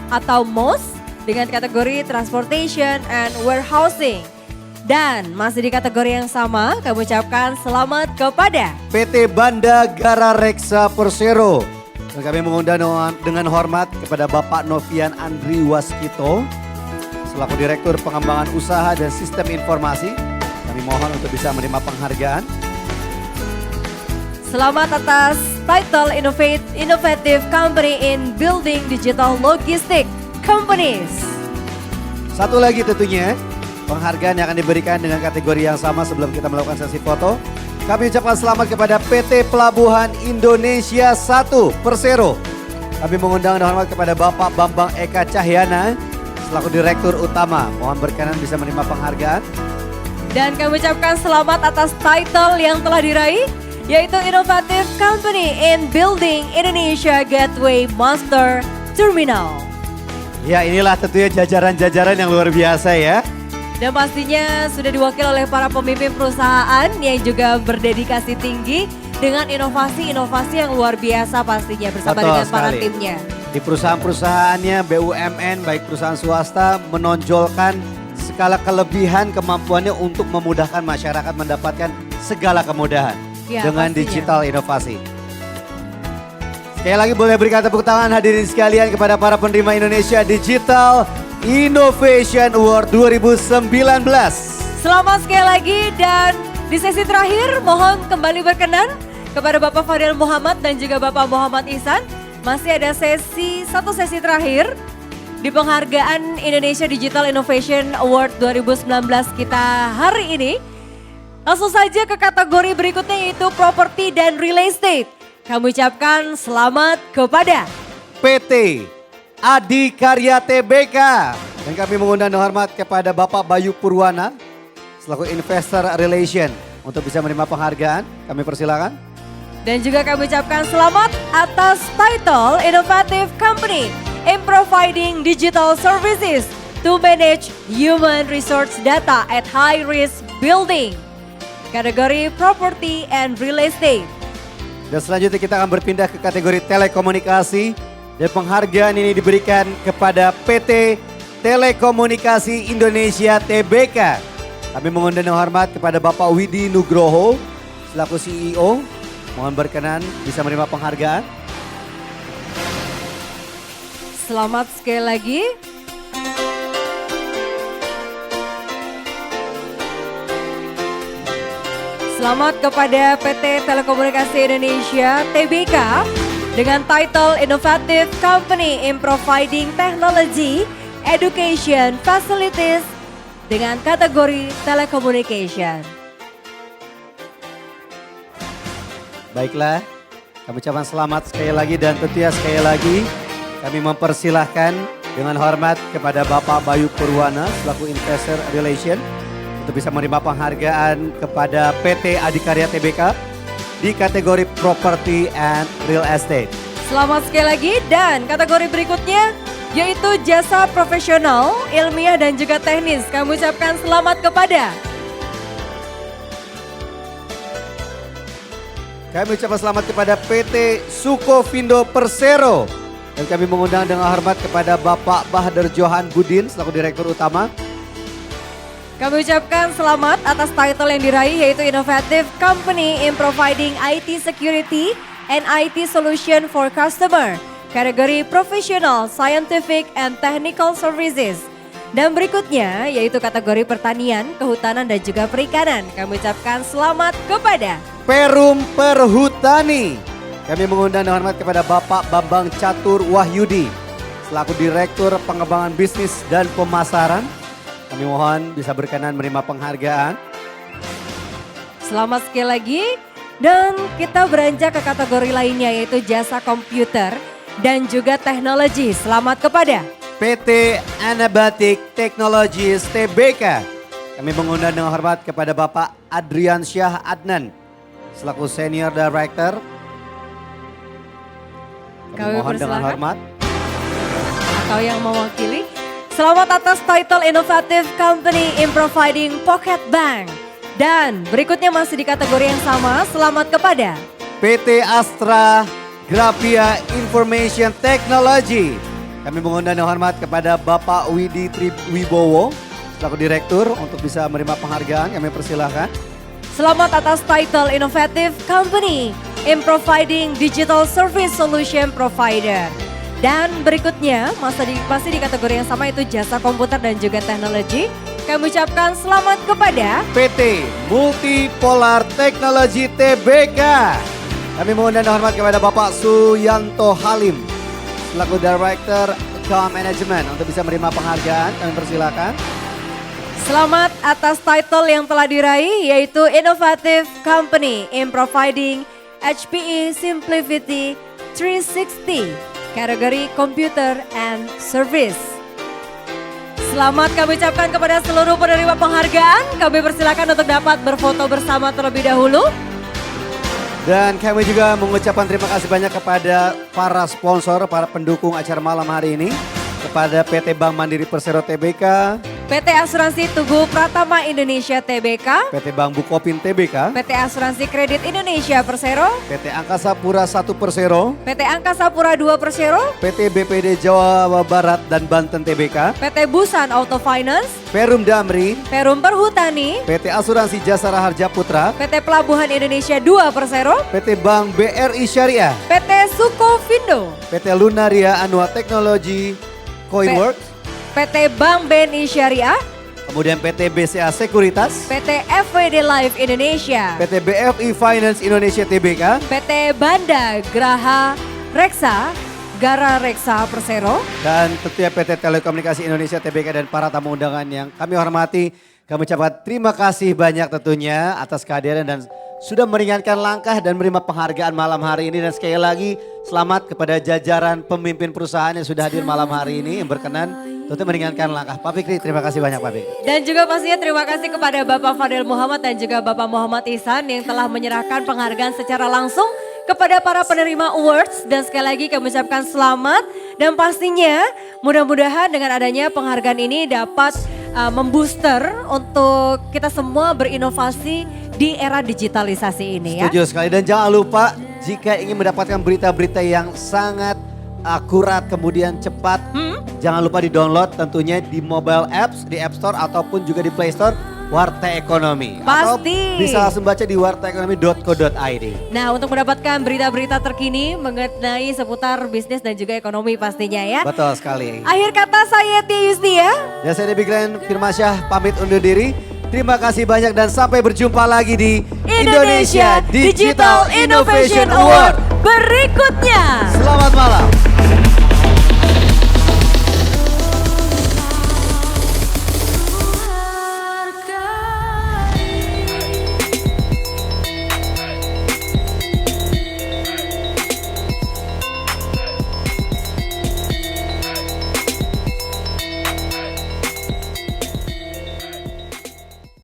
atau MOS dengan kategori Transportation and Warehousing. Dan masih di kategori yang sama, kami ucapkan selamat kepada PT Banda Gara Reksa Persero. Dan kami mengundang dengan hormat kepada Bapak Novian Andri Waskito selaku Direktur Pengembangan Usaha dan Sistem Informasi. Kami mohon untuk bisa menerima penghargaan. selamat atas title Innovative Company in Building Digital Logistic Companies. Satu lagi tentunya penghargaan yang akan diberikan dengan kategori yang sama sebelum kita melakukan sesi foto. Kami ucapkan selamat kepada PT Pelabuhan Indonesia I Persero. Kami mengundang dan hormat kepada Bapak Bambang Eka Cahyana selaku Direktur Utama. Mohon berkenan bisa menerima penghargaan. Dan kami ucapkan selamat atas title yang telah diraih, yaitu Innovative Company in Building Indonesia Gateway Master Terminal. Ya, inilah tentunya jajaran-jajaran yang luar biasa ya. Dan pastinya sudah diwakili oleh para pemimpin perusahaan yang juga berdedikasi tinggi dengan inovasi-inovasi yang luar biasa pastinya bersama Betul dengan para sekali. timnya. Di perusahaan-perusahaannya BUMN baik perusahaan swasta menonjolkan segala kelebihan kemampuannya untuk memudahkan masyarakat mendapatkan segala kemudahan. Ya, dengan pastinya. digital inovasi. Sekali lagi boleh berikan tepuk tangan hadirin sekalian kepada para penerima Indonesia Digital Innovation Award 2019. Selamat sekali lagi dan di sesi terakhir mohon kembali berkenan kepada Bapak Fadel Muhammad dan juga Bapak Muhammad Ihsan. Masih ada satu sesi terakhir di penghargaan Indonesia Digital Innovation Award 2019 kita hari ini. Langsung saja ke kategori berikutnya yaitu property dan real estate. Kami ucapkan selamat kepada PT Adikarya Tbk. Dan kami mengundang dengan hormat kepada Bapak Bayu Purwana selaku Investor Relation untuk bisa menerima penghargaan. Kami persilakan. dan juga kami ucapkan selamat atas title Innovative Company in providing digital services to manage human resource data at high risk building. Kategori property and real estate. Dan selanjutnya kita akan berpindah ke kategori telekomunikasi. Dan penghargaan ini diberikan kepada PT Telekomunikasi Indonesia Tbk. Kami mengundang dengan hormat kepada Bapak Widi Nugroho selaku CEO. Mohon berkenan bisa menerima penghargaan. Selamat sekali lagi. Selamat kepada PT Telekomunikasi Indonesia Tbk dengan title Innovative Company in Providing Technology, Education, Facilities dengan kategori Telecommunication. Baiklah, kami ucapkan selamat sekali lagi dan tentunya sekali lagi kami mempersilahkan dengan hormat kepada Bapak Bayu Purwana selaku Investor Relation untuk bisa menerima penghargaan kepada PT Adikarya Tbk di kategori Property and Real Estate. Selamat sekali lagi dan kategori berikutnya yaitu jasa profesional, ilmiah dan juga teknis. Kami ucapkan selamat kepada Kami ucapkan selamat kepada PT Sukovindo Persero. Dan kami mengundang dengan hormat kepada Bapak Bahadur Johan Budin selaku Direktur Utama. Kami ucapkan selamat atas title yang diraih yaitu Innovative Company in Providing IT Security and IT Solution for Customer. Kategori Professional, Scientific and Technical Services. Dan berikutnya yaitu kategori Pertanian, Kehutanan dan juga Perikanan. Kami ucapkan selamat kepada Perum Perhutani. Kami mengundang dengan hormat kepada Bapak Bambang Catur Wahyudi selaku Direktur Pengembangan Bisnis dan Pemasaran. Kami mohon bisa berkenan menerima penghargaan. Selamat sekali lagi dan kita beranjak ke kategori lainnya yaitu jasa komputer dan juga teknologi. Selamat kepada PT Anabatic Technologies Tbk. Kami mengundang dengan hormat kepada Bapak Adrian Syah Adnan selaku Senior Director. Kami mohon dengan persilakan. hormat. Atau yang mewakili. Selamat atas title Innovative Company in Providing Pocket Bank. Dan berikutnya masih di kategori yang sama, selamat kepada PT Astra Grafia Information Technology. Kami mengundang dengan hormat kepada Bapak Widi Triwibowo selaku Direktur untuk bisa menerima penghargaan. Kami persilahkan. selamat atas title Innovative Company in Providing Digital Service Solution Provider. Dan berikutnya masih di kategori yang sama yaitu jasa komputer dan juga teknologi. Kami ucapkan selamat kepada PT Multipolar Technology Tbk. Kami mengundang dengan hormat kepada Bapak Suyanto Halim selaku Director Account Management untuk bisa menerima penghargaan. Kami persilakan. selamat atas title yang telah diraih yaitu Innovative Company in Providing HPE Simplicity 360. Kategori Computer and Service. Selamat kami ucapkan kepada seluruh penerima penghargaan. Kami persilakan untuk dapat berfoto bersama terlebih dahulu. Dan kami juga mengucapkan terima kasih banyak kepada para sponsor, para pendukung acara malam hari ini. Kepada PT Bank Mandiri Persero Tbk, PT Asuransi Tugu Pratama Indonesia Tbk, PT Bank Bukopin Tbk, PT Asuransi Kredit Indonesia Persero, PT Angkasa Pura I Persero, PT Angkasa Pura II Persero, PT BPD Jawa Barat dan Banten Tbk, PT Busan Auto Finance, Perum Damri, Perum Perhutani, PT Asuransi Jasara Harja Putra, PT Pelabuhan Indonesia II Persero, PT Bank BRI Syariah, PT Sukovindo, PT Lunaria Anua Teknologi Coinworks, PT Bank BNI Syariah, kemudian PT BCA Sekuritas, PT FWD Life Indonesia, PT BFI Finance Indonesia Tbk, PT Banda Graha Reksa, Gara Reksa Persero, dan tentunya PT Telekomunikasi Indonesia Tbk dan para tamu undangan yang kami hormati. Kami ucapkan terima kasih banyak tentunya atas kehadiran dan sudah meringankan langkah dan menerima penghargaan malam hari ini. Dan sekali lagi selamat kepada jajaran pemimpin perusahaan yang sudah hadir malam hari ini yang berkenan tentu meringankan langkah. Pak Fikri, terima kasih banyak Pak Fikri. dan juga pastinya terima kasih kepada Bapak Fadel Muhammad dan juga Bapak Muhammad Ihsan yang telah menyerahkan penghargaan secara langsung kepada para penerima awards. Dan sekali lagi kami ucapkan selamat dan pastinya mudah-mudahan dengan adanya penghargaan ini dapat membooster untuk kita semua berinovasi di era digitalisasi ini ya. Setuju sekali dan jangan lupa jika ingin mendapatkan berita-berita yang sangat akurat kemudian cepat, jangan lupa di-download tentunya di mobile apps, di App Store ataupun juga di Play Store Warta Ekonomi. Atau Pasti. bisa langsung baca di wartaekonomi.co.id. Nah, untuk mendapatkan berita-berita terkini mengenai seputar bisnis dan juga ekonomi pastinya ya. Betul sekali. Akhir kata saya Tia Yustia. Dan saya Debbie Glenn Firmansyah pamit undur diri. Terima kasih banyak dan sampai berjumpa lagi di Indonesia Digital Innovation Award berikutnya. Selamat malam.